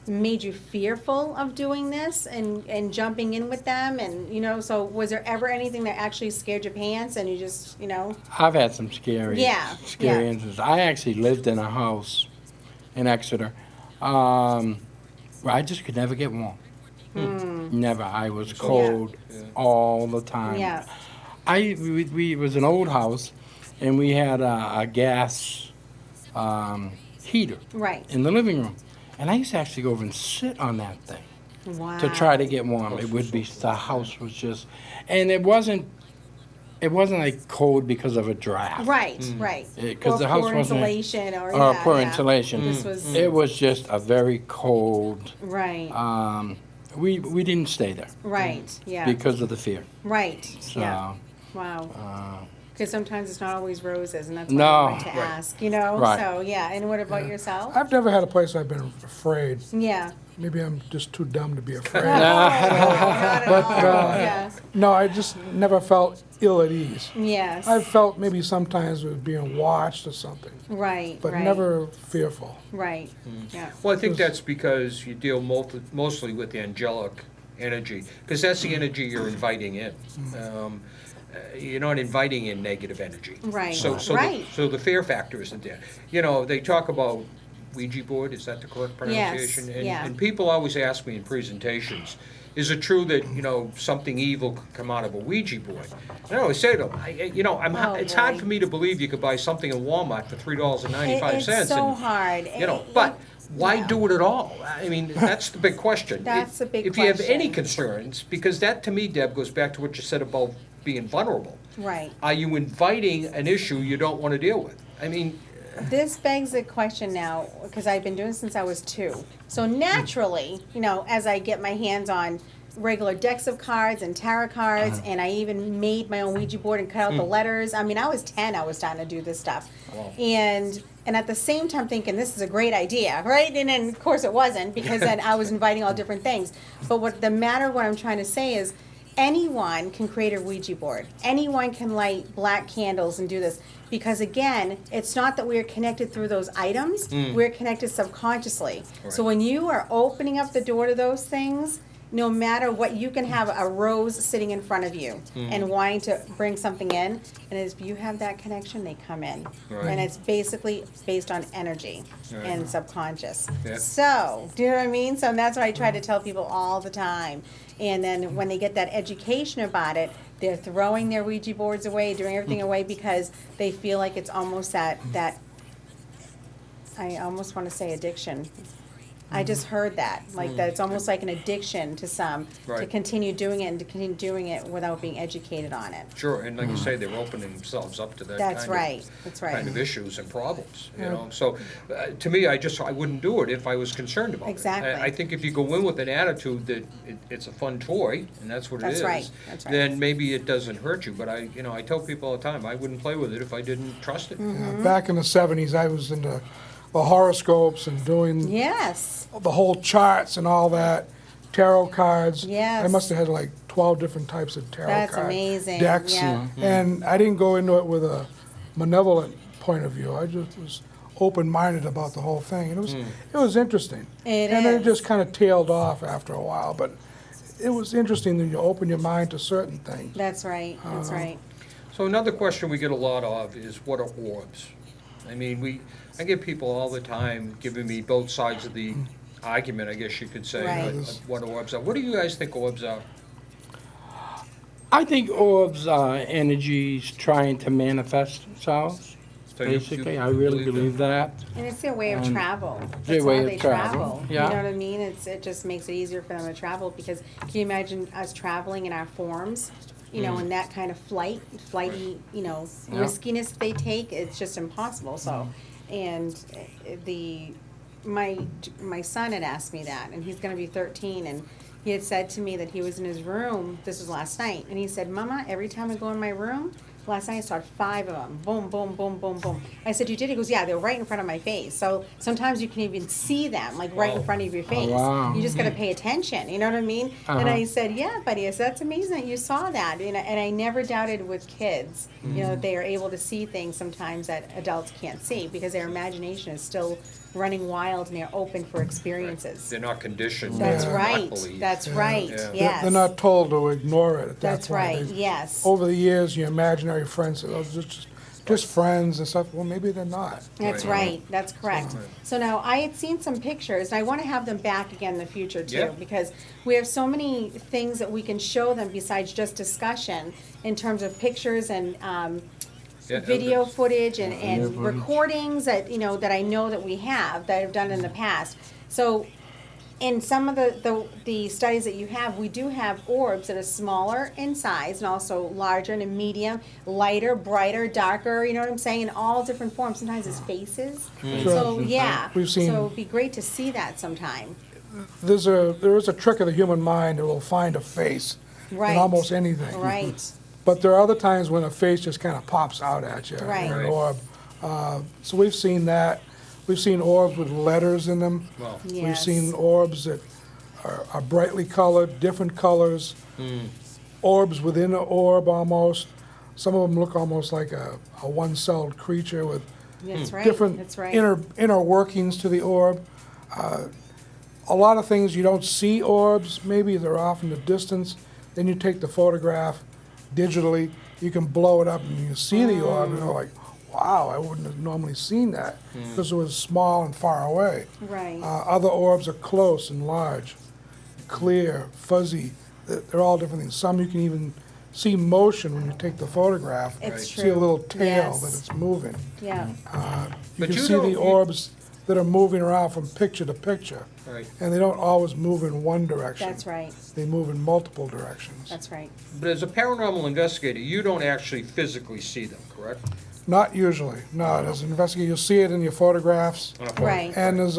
made you fearful of doing this and jumping in with them? And so was there ever anything that actually scared your pants and you just I've had some scary Yeah, instances. I actually lived in a house in Exeter where I just could never get warm. Never. I was cold all the time. Yeah. We was an old house, and we had a gas heater right? in the living room, and I used to actually go over and sit on that thing Wow. to try to get warm. It would be the house was just, and it wasn't like cold because of a draft. Right, right. 'Cause Or the house poor wasn't- insulation, or Or yeah, poor yeah. insulation. This was It was just a very cold. right, We didn't stay there right, yeah, because of the fear. right, So yeah. Wow. Because sometimes it's not always roses, and that's why No. I wanted to Right. ask, you know? Right. So, yeah, and what about yourself? I've never had a place I've been afraid. Yeah. Maybe I'm just too dumb to be afraid. No, not at But, all. Yes. No, I just never felt ill at ease. Yes. I felt maybe sometimes it was being watched or something, Right, but right. never fearful. Right, yeah. Well, I think that's because you deal mostly with the angelic energy, because that's the energy you're inviting in. You're not inviting in negative energy. Right, So right. the fear factor isn't there. You know, they talk about Ouija board, is that the correct pronunciation? And- yeah. And people always ask me in presentations, is it true that, you know, something evil could come out of a Ouija board? And I always say to them, Oh, it's hard boy. for me to believe you could buy something in Walmart for $3.95. It's so and, hard. You know, but why yeah. do it at all? I mean, that's the big question. That's the big If you have any question. concerns, because that to me, Deb, goes back to what you said about being vulnerable. Right. Are you inviting an issue you don't want to deal with? I mean, This begs the question now, because I've been doing it since I was 2. So naturally, you know, as I get my hands on regular decks of cards and tarot cards, and I even made my own Ouija board and cut out the letters. I mean, I was 10, I was starting to do this stuff. Wow. And at the same time thinking, this is a great idea, right? And then, of course, it wasn't, because then I was inviting all different things. But what I'm trying to say is, anyone can create a Ouija board. Anyone can light black candles and do this. Because again, it's not that we're connected through those items, we're connected subconsciously. So when you are opening up the door to those things, no matter what, you can have a rose sitting in front of you and wanting to bring something in, and if you have that connection, they come in. Right. And it's basically based on energy Right. and subconscious. Yeah. So, do you know what I mean? So that's what I try to tell people all the time. And then when they get that education about it, they're throwing their Ouija boards away, doing everything away, because they feel like it's almost that I almost want to say addiction. I just heard that, like that it's almost like an addiction to some, to Right. continue doing it and to continue doing it without being educated on it. sure, and like you say, they're opening themselves up to that That's kind right, of that's right. kind of issues and problems, you know? So, to me, I wouldn't do it if I was concerned about it. Exactly. I think if you go in with an attitude that it's a fun toy, and that's what it is. That's right, that's right. Then maybe it doesn't hurt you, but I tell people all the time, I wouldn't play with it if I didn't trust it. Back in the 70s, I was into the horoscopes and doing Yes, the whole charts and all that, tarot cards. Yes. I must have had like 12 different types of tarot That's card amazing, decks. yeah. And I didn't go into it with a malevolent point of view. I just was open-minded about the whole thing. And it was interesting. It and then is. it just kind of tailed off after a while. But it was interesting that you open your mind to certain things. that's right, that's right. So another question we get a lot of is, what are orbs? I mean, I get people all the time giving me both sides of the argument, I guess you could say, Right. of what orbs are. What do you guys think orbs are? I think orbs are energies trying to manifest themselves, So you basically. I really believe that. And it's their way of travel. their That's way how of they travel, You yeah. know what I mean? It just makes it easier for them to travel, because can you imagine us traveling in our forms? You know, in that kind of flighty, you know, Yeah. riskiness they take, it's just impossible. So, and my son had asked me that, and he's going to be 13, and he had said to me that he was in his room. This was last night, and he said, "Mama, every time I go in my room." Last night I saw 5 of them. Boom, boom, boom, boom, boom. I said, "You did?" He goes, "Yeah, they're right in front of my face." So sometimes you can even see them, like right in Wow. front of your face. wow. You just got to pay attention. You know what I mean? And Uh-huh. I said, "Yeah, buddy." I said, "That's amazing that you saw that." And I never doubted with kids, you know, they are able to see things sometimes that adults can't see, because their imagination is still running wild and they're open for experiences. They're not conditioned. That's to not right. believe. That's right. Yeah. Yes. They're not told to ignore it at that That's point. right. They- Yes. Over the years, your imaginary friends say, "Oh, just friends and stuff." Well, maybe they're not. That's Right. right, that's correct. So now, I had seen some pictures, and I want to have them back again in the future Yeah. too, because we have so many things that we can show them besides just discussion, in terms of pictures and Yeah, video evidence. footage and footage. recordings that, you know, that I know that we have, that I've done in the past. So, in some of the studies that you have, we do have orbs that are smaller in size and also larger and a medium, lighter, brighter, darker, you know what I'm saying, in all different forms. Sometimes it's faces. Sure. So, yeah. We've seen- So it'd be great to see that sometime. There is a trick of the human mind that will find a face Right. in almost anything. Right. But there are other times when a face just kind of pops out at you. Right. An Right. orb. So we've seen that. We've seen orbs with letters in them. Well, We've Yes. seen orbs that are brightly colored, different colors. Orbs within an orb almost. Some of them look almost like a one-celled creature with That's right, different that's right. inner workings to the orb. A lot of things you don't see orbs, maybe they're off in the distance. Then you take the photograph digitally, you can blow it up and you see the orb and you're like, wow, I wouldn't have normally seen that because it was small and far away. Right. Other orbs are close and large, clear, fuzzy. They're all different things. Some you can even see motion when you take the photograph. It's See a true. little tail Yes. that it's moving. Yeah, You But can you see don't- the you- orbs that are moving around from picture to picture. right. And they don't always move in one direction. that's right, They move in multiple directions. that's right. But as a paranormal investigator, you don't actually physically see them, correct? Not usually, no. As an investigator, you'll see it in your photographs. On a Right. And there's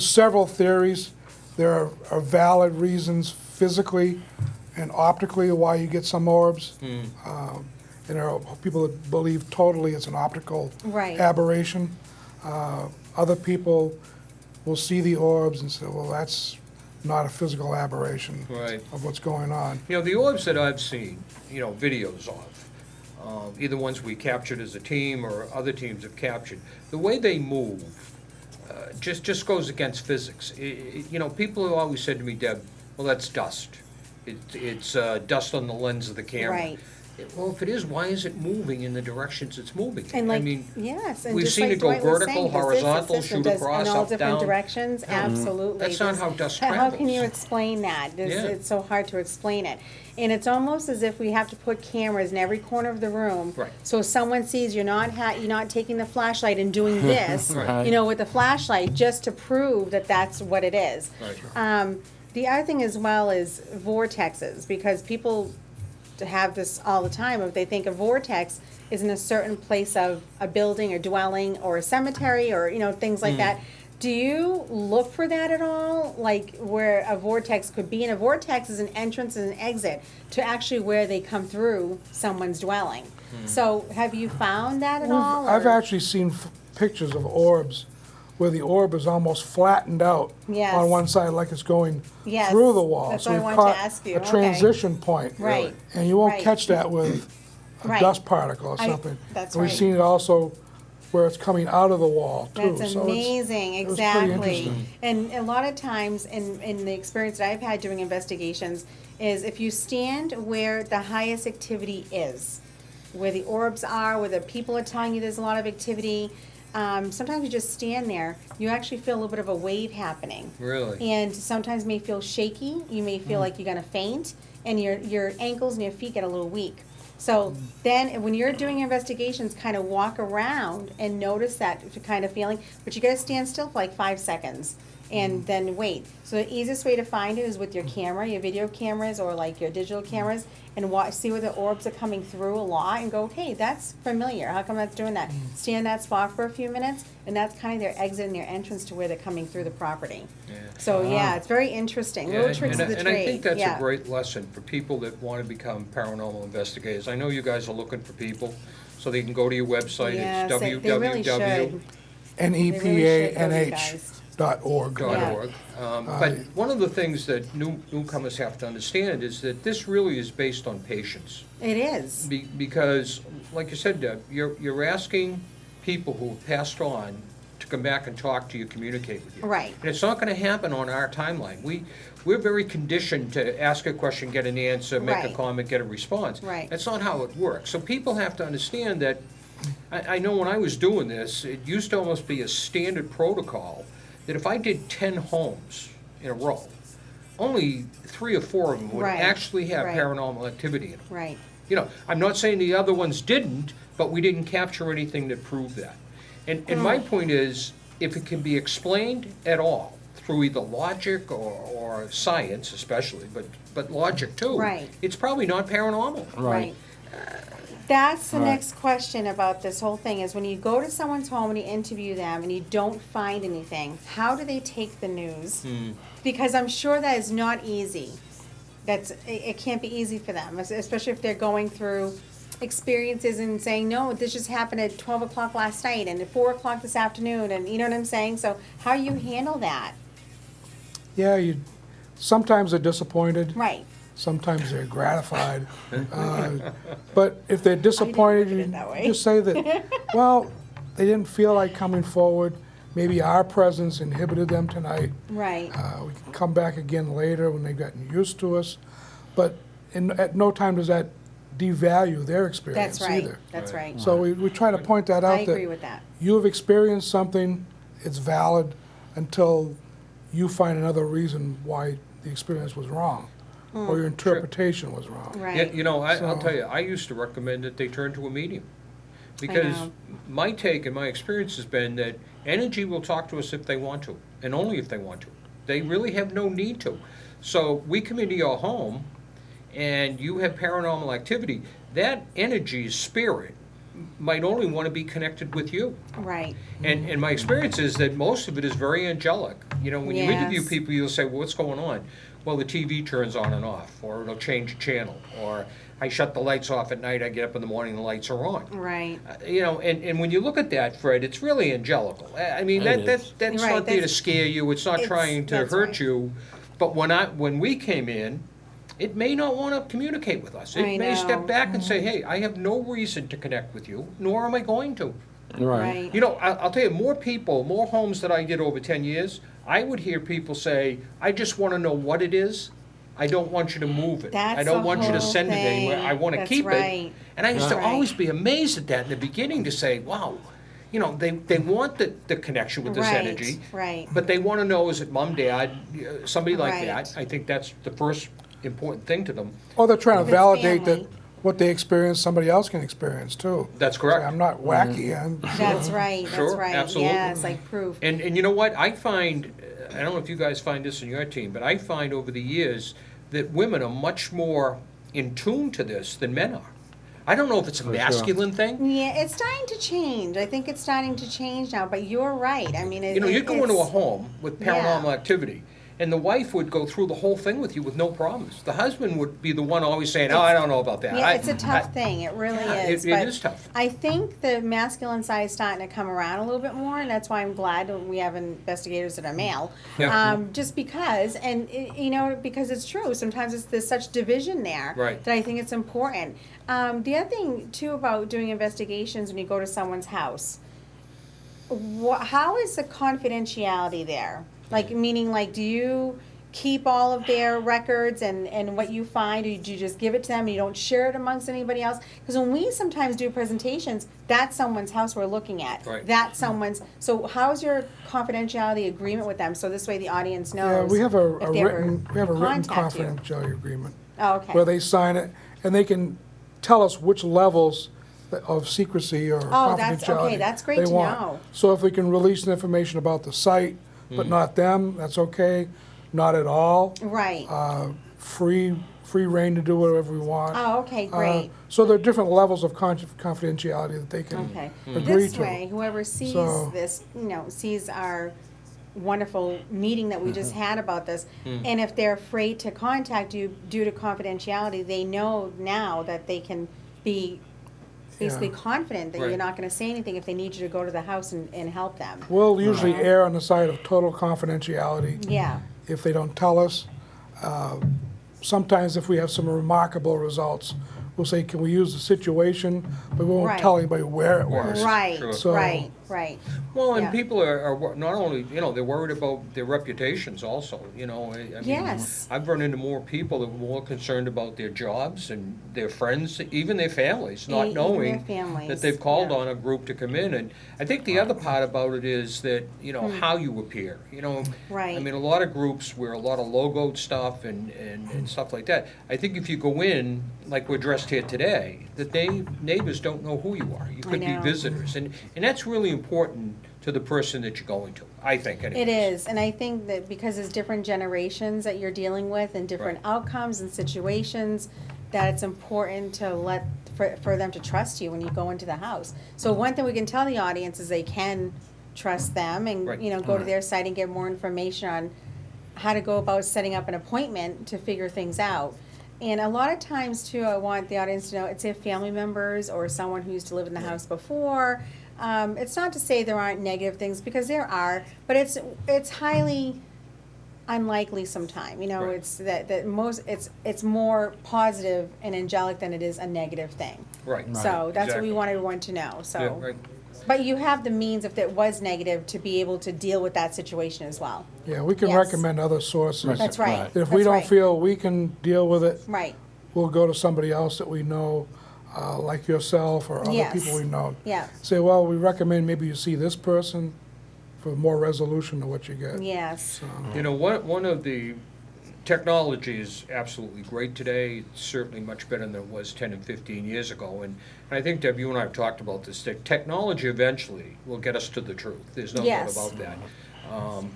several theories. There are valid reasons physically and optically why you get some orbs. And there are people that believe totally it's an optical Right. aberration. Other people will see the orbs and say, well, that's not a physical aberration Right. of what's going on. You know, the orbs that I've seen, videos of, either ones we captured as a team or other teams have captured, the way they move just goes against physics. People have always said to me, Deb, well, that's dust. It's dust on the lens of the camera. Right. Well, if it is, why is it moving in the directions it's moving? And I like, mean, yes, and we've just seen like it go Dwight was vertical, saying, does this, horizontal, does this, shoot and does across, in all up, different down. directions, absolutely. That's not This- how dust How can you travels. explain that? Yeah. It's so hard to explain it. And it's almost as if we have to put cameras in every corner of the room. Right. So someone sees you're not taking the flashlight and doing this, Right. with the flashlight, just to prove that that's what it is. Right. The other thing as well is vortexes, because people have this all the time. If they think a vortex is in a certain place of a building or dwelling or a cemetery or, things like that. Do you look for that at all? Like where a vortex could be? And a vortex is an entrance and an exit to actually where they come through someone's dwelling. So have you found that at all? I've or- actually seen pictures of orbs where the orb is almost flattened out Yes. on one side like it's going Yes, through the wall. that's So what I we've wanted caught to ask you. a Okay. transition point. Right. And you won't Right. catch that with a Right. dust particle or I- something. that's And we've right. seen it also where it's coming out of the wall too. That's So amazing, it was pretty exactly. interesting. And a lot of times, in the experience that I've had doing investigations, is if you stand where the highest activity is, where the orbs are, where the people are telling you there's a lot of activity, sometimes you just stand there, you actually feel a little bit of a wave happening. Really? And sometimes you may feel shaky, you may feel like you're gonna faint, and your ankles and your feet get a little weak. So then, when you're doing investigations, kind of walk around and notice that kind of feeling, but you gotta stand still for like 5 seconds and then wait. So the easiest way to find it is with your camera, your video cameras or like your digital cameras, and see where the orbs are coming through a lot and go, hey, that's familiar, how come that's doing that? Stand in that spot for a few minutes, and that's kind of their exit and their entrance to where they're coming through the property. Yeah. So, yeah, it's very interesting, little tricks of the And trade. I think that's a Yeah. great lesson for people that want to become paranormal investigators. I know you guys are looking for people, so they can go to your website. Yes, It's they really should. NEPANH.org. .org. But one of the things that newcomers have to understand is that this really is based on patience. It is. Because, like you said, Deb, you're asking people who have passed on to come back and talk to you, communicate with you. Right. And it's not going to happen on our timeline. We're very conditioned to ask a question, get an answer, make a Right. comment, get a response. Right. That's not how it works. So people have to understand that, I know when I was doing this, it used to almost be a standard protocol that if I did 10 homes in a row, only 3 or 4 of them would Right. actually have Right. paranormal activity in them. Right. I'm not saying the other ones didn't, but we didn't capture anything that proved that. And my point is, if it can be explained at all, through either logic or science especially, but logic too. Right. It's probably not paranormal. Right. That's the Right. next question about this whole thing is when you go to someone's home and you interview them and you don't find anything, how do they take the news? Because I'm sure that is not easy. it can't be easy for them, especially if they're going through experiences and saying, no, this just happened at 12 o'clock last night and at 4 o'clock this afternoon, and you know what I'm saying? So how you handle that? Yeah, sometimes they're disappointed. Right. Sometimes they're gratified. But if they're disappointed, look at it you that way. just say that, well, they didn't feel like coming forward. Maybe our presence inhibited them tonight. Right. We can come back again later when they've gotten used to us. But at no time does that devalue their experience That's right. either. That's right. So we try to point that I out agree that with that. you have experienced something, it's valid until you find another reason why the experience was wrong or your interpretation was wrong. Hmm. Right. Yeah, you know, I'll So- tell you, I used to recommend that they turn to a medium. Because know. my take and my experience has been that energy will talk to us if they want to, and only if they want to. They really have no need to. So we come into your home and you have paranormal activity, that energy, spirit, might only want to be connected with you. Right. And my experience is that most of it is very angelic. You know, when you interview Yes. people, you'll say, well, what's going on? Well, the TV turns on and off, or it'll change channel, or I shut the lights off at night, I get up in the morning, the lights are on. Right. You know, and when you look at that, Fred, it's really angelical. I mean, It that's is. that's Right, not there to that's- scare you, it's not it's- trying to that's hurt right. you. But when we came in, it may not want to communicate with us. It I may know. step back and say, hey, I have no reason to connect with you, nor am I going to. Right. You know, I'll tell you, more homes that I did over 10 years, I would hear people say, I just want to know what it is. I don't want you to move it. I That's don't the want you to whole send it anywhere. I thing. want to That's keep right. it. And I used to Right. always be amazed at that in the beginning to say, wow, you know, they want the connection with this Right, energy. right. But they want to know, is it mom, dad, somebody like Right. that? I think that's the first important thing to them. Or they're trying If to it's validate that family. what they experience, somebody else can experience too. That's Say, correct. I'm not wacky. That's right. That's Sure, right. absolutely. Yes, like proof. And you know what? I find, I don't know if you guys find this in your team, but I find over the years that women are much more in tune to this than men are. I don't know if it's a For sure. masculine thing. Yeah, it's starting to change. I think it's starting to change now, but you're right. I mean, You know, you'd go into a home with paranormal Yeah. activity, and the wife would go through the whole thing with you with no problems. The husband would be the one always saying, oh, I don't know about that. Yeah, I- it's a tough thing. It really Yeah, is. it but is tough. I think the masculine side is starting to come around a little bit more, and that's why I'm glad that we have investigators that are male. Yeah. Just because, you know, because it's true. Sometimes there's such division there Right. that I think it's important. The other thing too about doing investigations when you go to someone's house, how is the confidentiality there? Like, meaning, like, do you keep all of their records and what you find, or do you just give it to them and you don't share it amongst anybody else? Because when we sometimes do presentations, that's someone's house we're looking at. Right. That's someone's, so how's your confidentiality agreement with them? So this way the audience Yeah, knows. we have a if they ever written contact you. confidentiality agreement Oh, okay. where they sign it and they can tell us which levels of secrecy or Oh, that's- okay, confidentiality that's great they to want. know. So if we can release the information about the site, but not them, that's okay. Not at all. Right. Free reign to do whatever we want. Oh, okay, great. So there are different levels of confidentiality that they can Okay. agree This to. way, whoever sees So- this, you know, sees our wonderful meeting that we just had about this, and if they're afraid to contact you due to confidentiality, they know now that they can be basically Yeah. confident that Right. you're not gonna say anything if they need you to go to the house and help them. We'll usually err on the side of total confidentiality Yeah, if they don't tell us. Sometimes if we have some remarkable results, we'll say, can we use the situation, but we won't Right. tell anybody where it was. right, Sure. So- right. Well, and Yeah. people are not only, you know, they're worried about their reputations also, you know. I mean, Yes. I've run into more people that were more concerned about their jobs and their friends, even their families, not Even their knowing families, that they've called yeah. on a group to come in. And I think the other part about it is that, you know, how you appear, you know. Right. I mean, a lot of groups wear a lot of logoed stuff and stuff like that. I think if you go in, like we're dressed here today, that neighbors don't know who you are. You could be know. visitors. And that's really important to the person that you're going to, I think, anyways. It is, and I think that because there's different generations that you're dealing with and different Right. outcomes and situations, that it's important to for them to trust you when you go into the house. So one thing we can tell the audience is they can trust them and, Right. you know, go to their site and get more information on how to go about setting up an appointment to figure things out. And a lot of times too, I want the audience to know, it's their family members or someone who used to live in the house before. It's not to say there aren't negative things, because there are, but it's highly unlikely sometime, you know, Right. it's it's more positive and angelic than it is a negative thing. Right. So that's what we Exactly. want everyone to know, so. Yeah, right. But you have the means, if it was negative, to be able to deal with that situation as well. Yeah, we can Yes. recommend other sources. That's right. If we That's don't right. feel we can deal with it, Right, we'll go to somebody else that we know, like yourself or other Yes. people we know. yeah, Say, well, we recommend maybe you see this person for more resolution to what you get. yes, You know, one of the technology is absolutely great today. It's certainly much better than it was 10 and 15 years ago. And I think, Deb, you and I have talked about this, that technology eventually will get us to the truth. There's no doubt Yes. about that.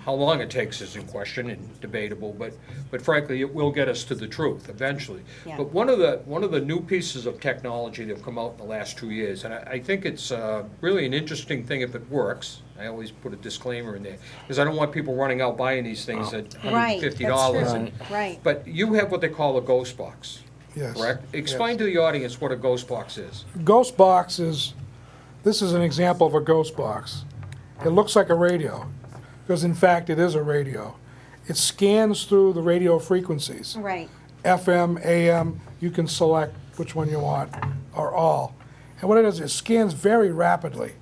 How long it takes is in question and debatable, but frankly, it will get us to the truth eventually. Yeah. But one of the new pieces of technology that have come out in the last 2 years, and I think it's really an interesting thing if it works. I always put a disclaimer in there, because I don't want people running out buying these things at right, $150. that's and- true, right. But you have what they call a ghost box, Yes. correct? Explain to the audience what a ghost box is. Ghost box is, this is an example of a ghost box. It looks like a radio, because in fact it is a radio. It scans through the radio frequencies. Right, FM, AM, you can select which one you want, or all. And what it is, it scans very rapidly,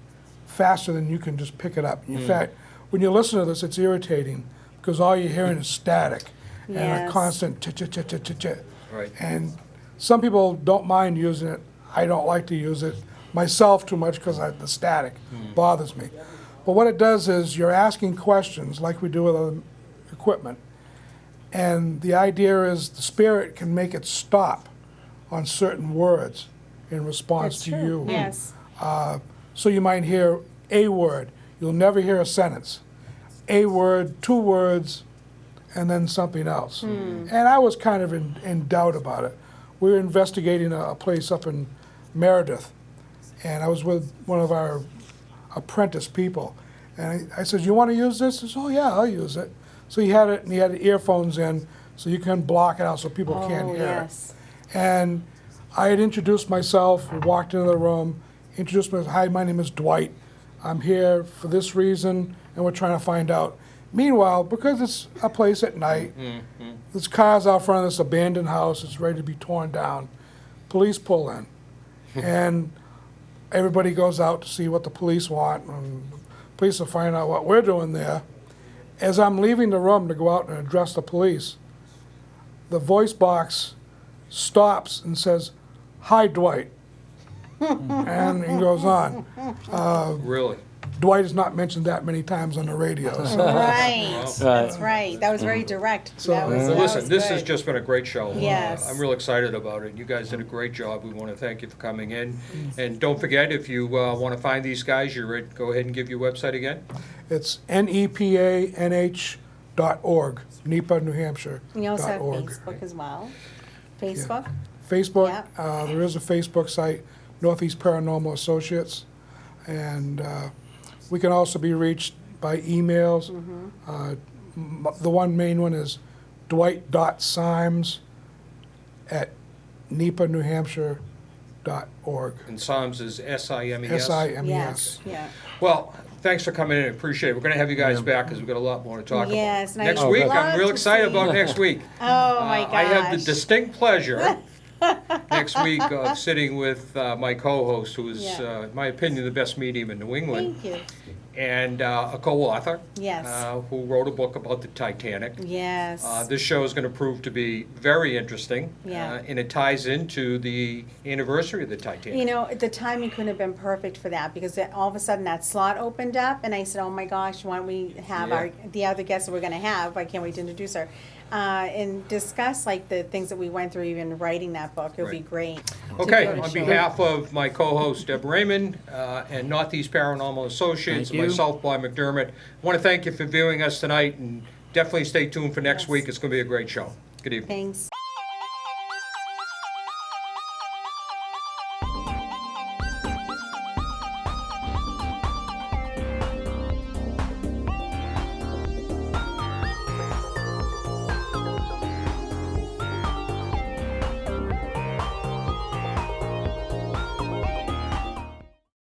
faster than you can just pick it up. In fact, when you listen to this, it's irritating, because all you're hearing is static and a Yes. constant ch-ch-ch-ch-ch-ch. Right. And some people don't mind using it. I don't like to use it myself too much, because the static bothers me. But what it does is you're asking questions like we do with other equipment. And the idea is the spirit can make it stop on certain words in response that's to true, you. yes, So you might hear a word. You'll never hear a sentence. A word, two words, and then something else. And I was kind of in doubt about it. We were investigating a place up in Meredith, and I was with one of our apprentice people. And I said, you want to use this? He said, oh yeah, I'll use it. So he had it, and he had earphones in, so you can block it out so people can't oh, hear yes, it. And I had introduced myself, we walked into the room, introduced myself, hi, my name is Dwight. I'm here for this reason, and we're trying to find out. Meanwhile, because it's a place at night, there's cars out front of this abandoned house, it's ready to be torn down. Police pull in, and everybody goes out to see what the police want, and the police will find out what we're doing there. As I'm leaving the room to go out and address the police, the voice box stops and says, hi, Dwight. And he goes on. Really? Dwight is not mentioned that many times on the radio. So. right, that's right, that was very direct. So- That was- Well, that listen, was this has good. just been a great show. Yes. I'm real excited about it. You guys did a great job. We want to thank you for coming in. And don't forget, if you want to find these guys, go ahead and give your website again. It's NEPANH.org, NEPA, New Hampshire. And you also have .org. Facebook as well. Facebook? Facebook, Yep. There is a Facebook site, North East Paranormal Associates. And we can also be reached by emails. The main one is dwight.symes@nepanewhampshire.org. And Psalms is S-I-M-E-S. SIMES. Yes, yeah. Well, thanks for coming in. I appreciate it. We're going to have you guys back because we've got a lot more to talk Yes, about. and Next I'd week, love I'm real to excited see- about next week. Oh, my gosh. I have the distinct pleasure next week of sitting with my co-host, who is, Yeah. in my opinion, the best medium in New England, Thank you. and a co-author Yes. who wrote a book about the Titanic. Yes. This show is going to prove to be very interesting, Yeah. and it ties into the anniversary of the Titanic. You know, the timing couldn't have been perfect for that, because all of a sudden that slot opened up, and I said, oh my gosh, why don't we have Yeah. the other guest that we're gonna have, I can't wait to introduce her, and discuss like the things that we went through even writing that book. It would be Right. great. to Okay, go to on show. behalf of my co-host Deb Raymond and North East Paranormal Associates, Thank and you. myself, Bob McDermott, I want to thank you for viewing us tonight, and definitely stay tuned for next Yes. week. It's going to be a great show. Good evening. Thanks.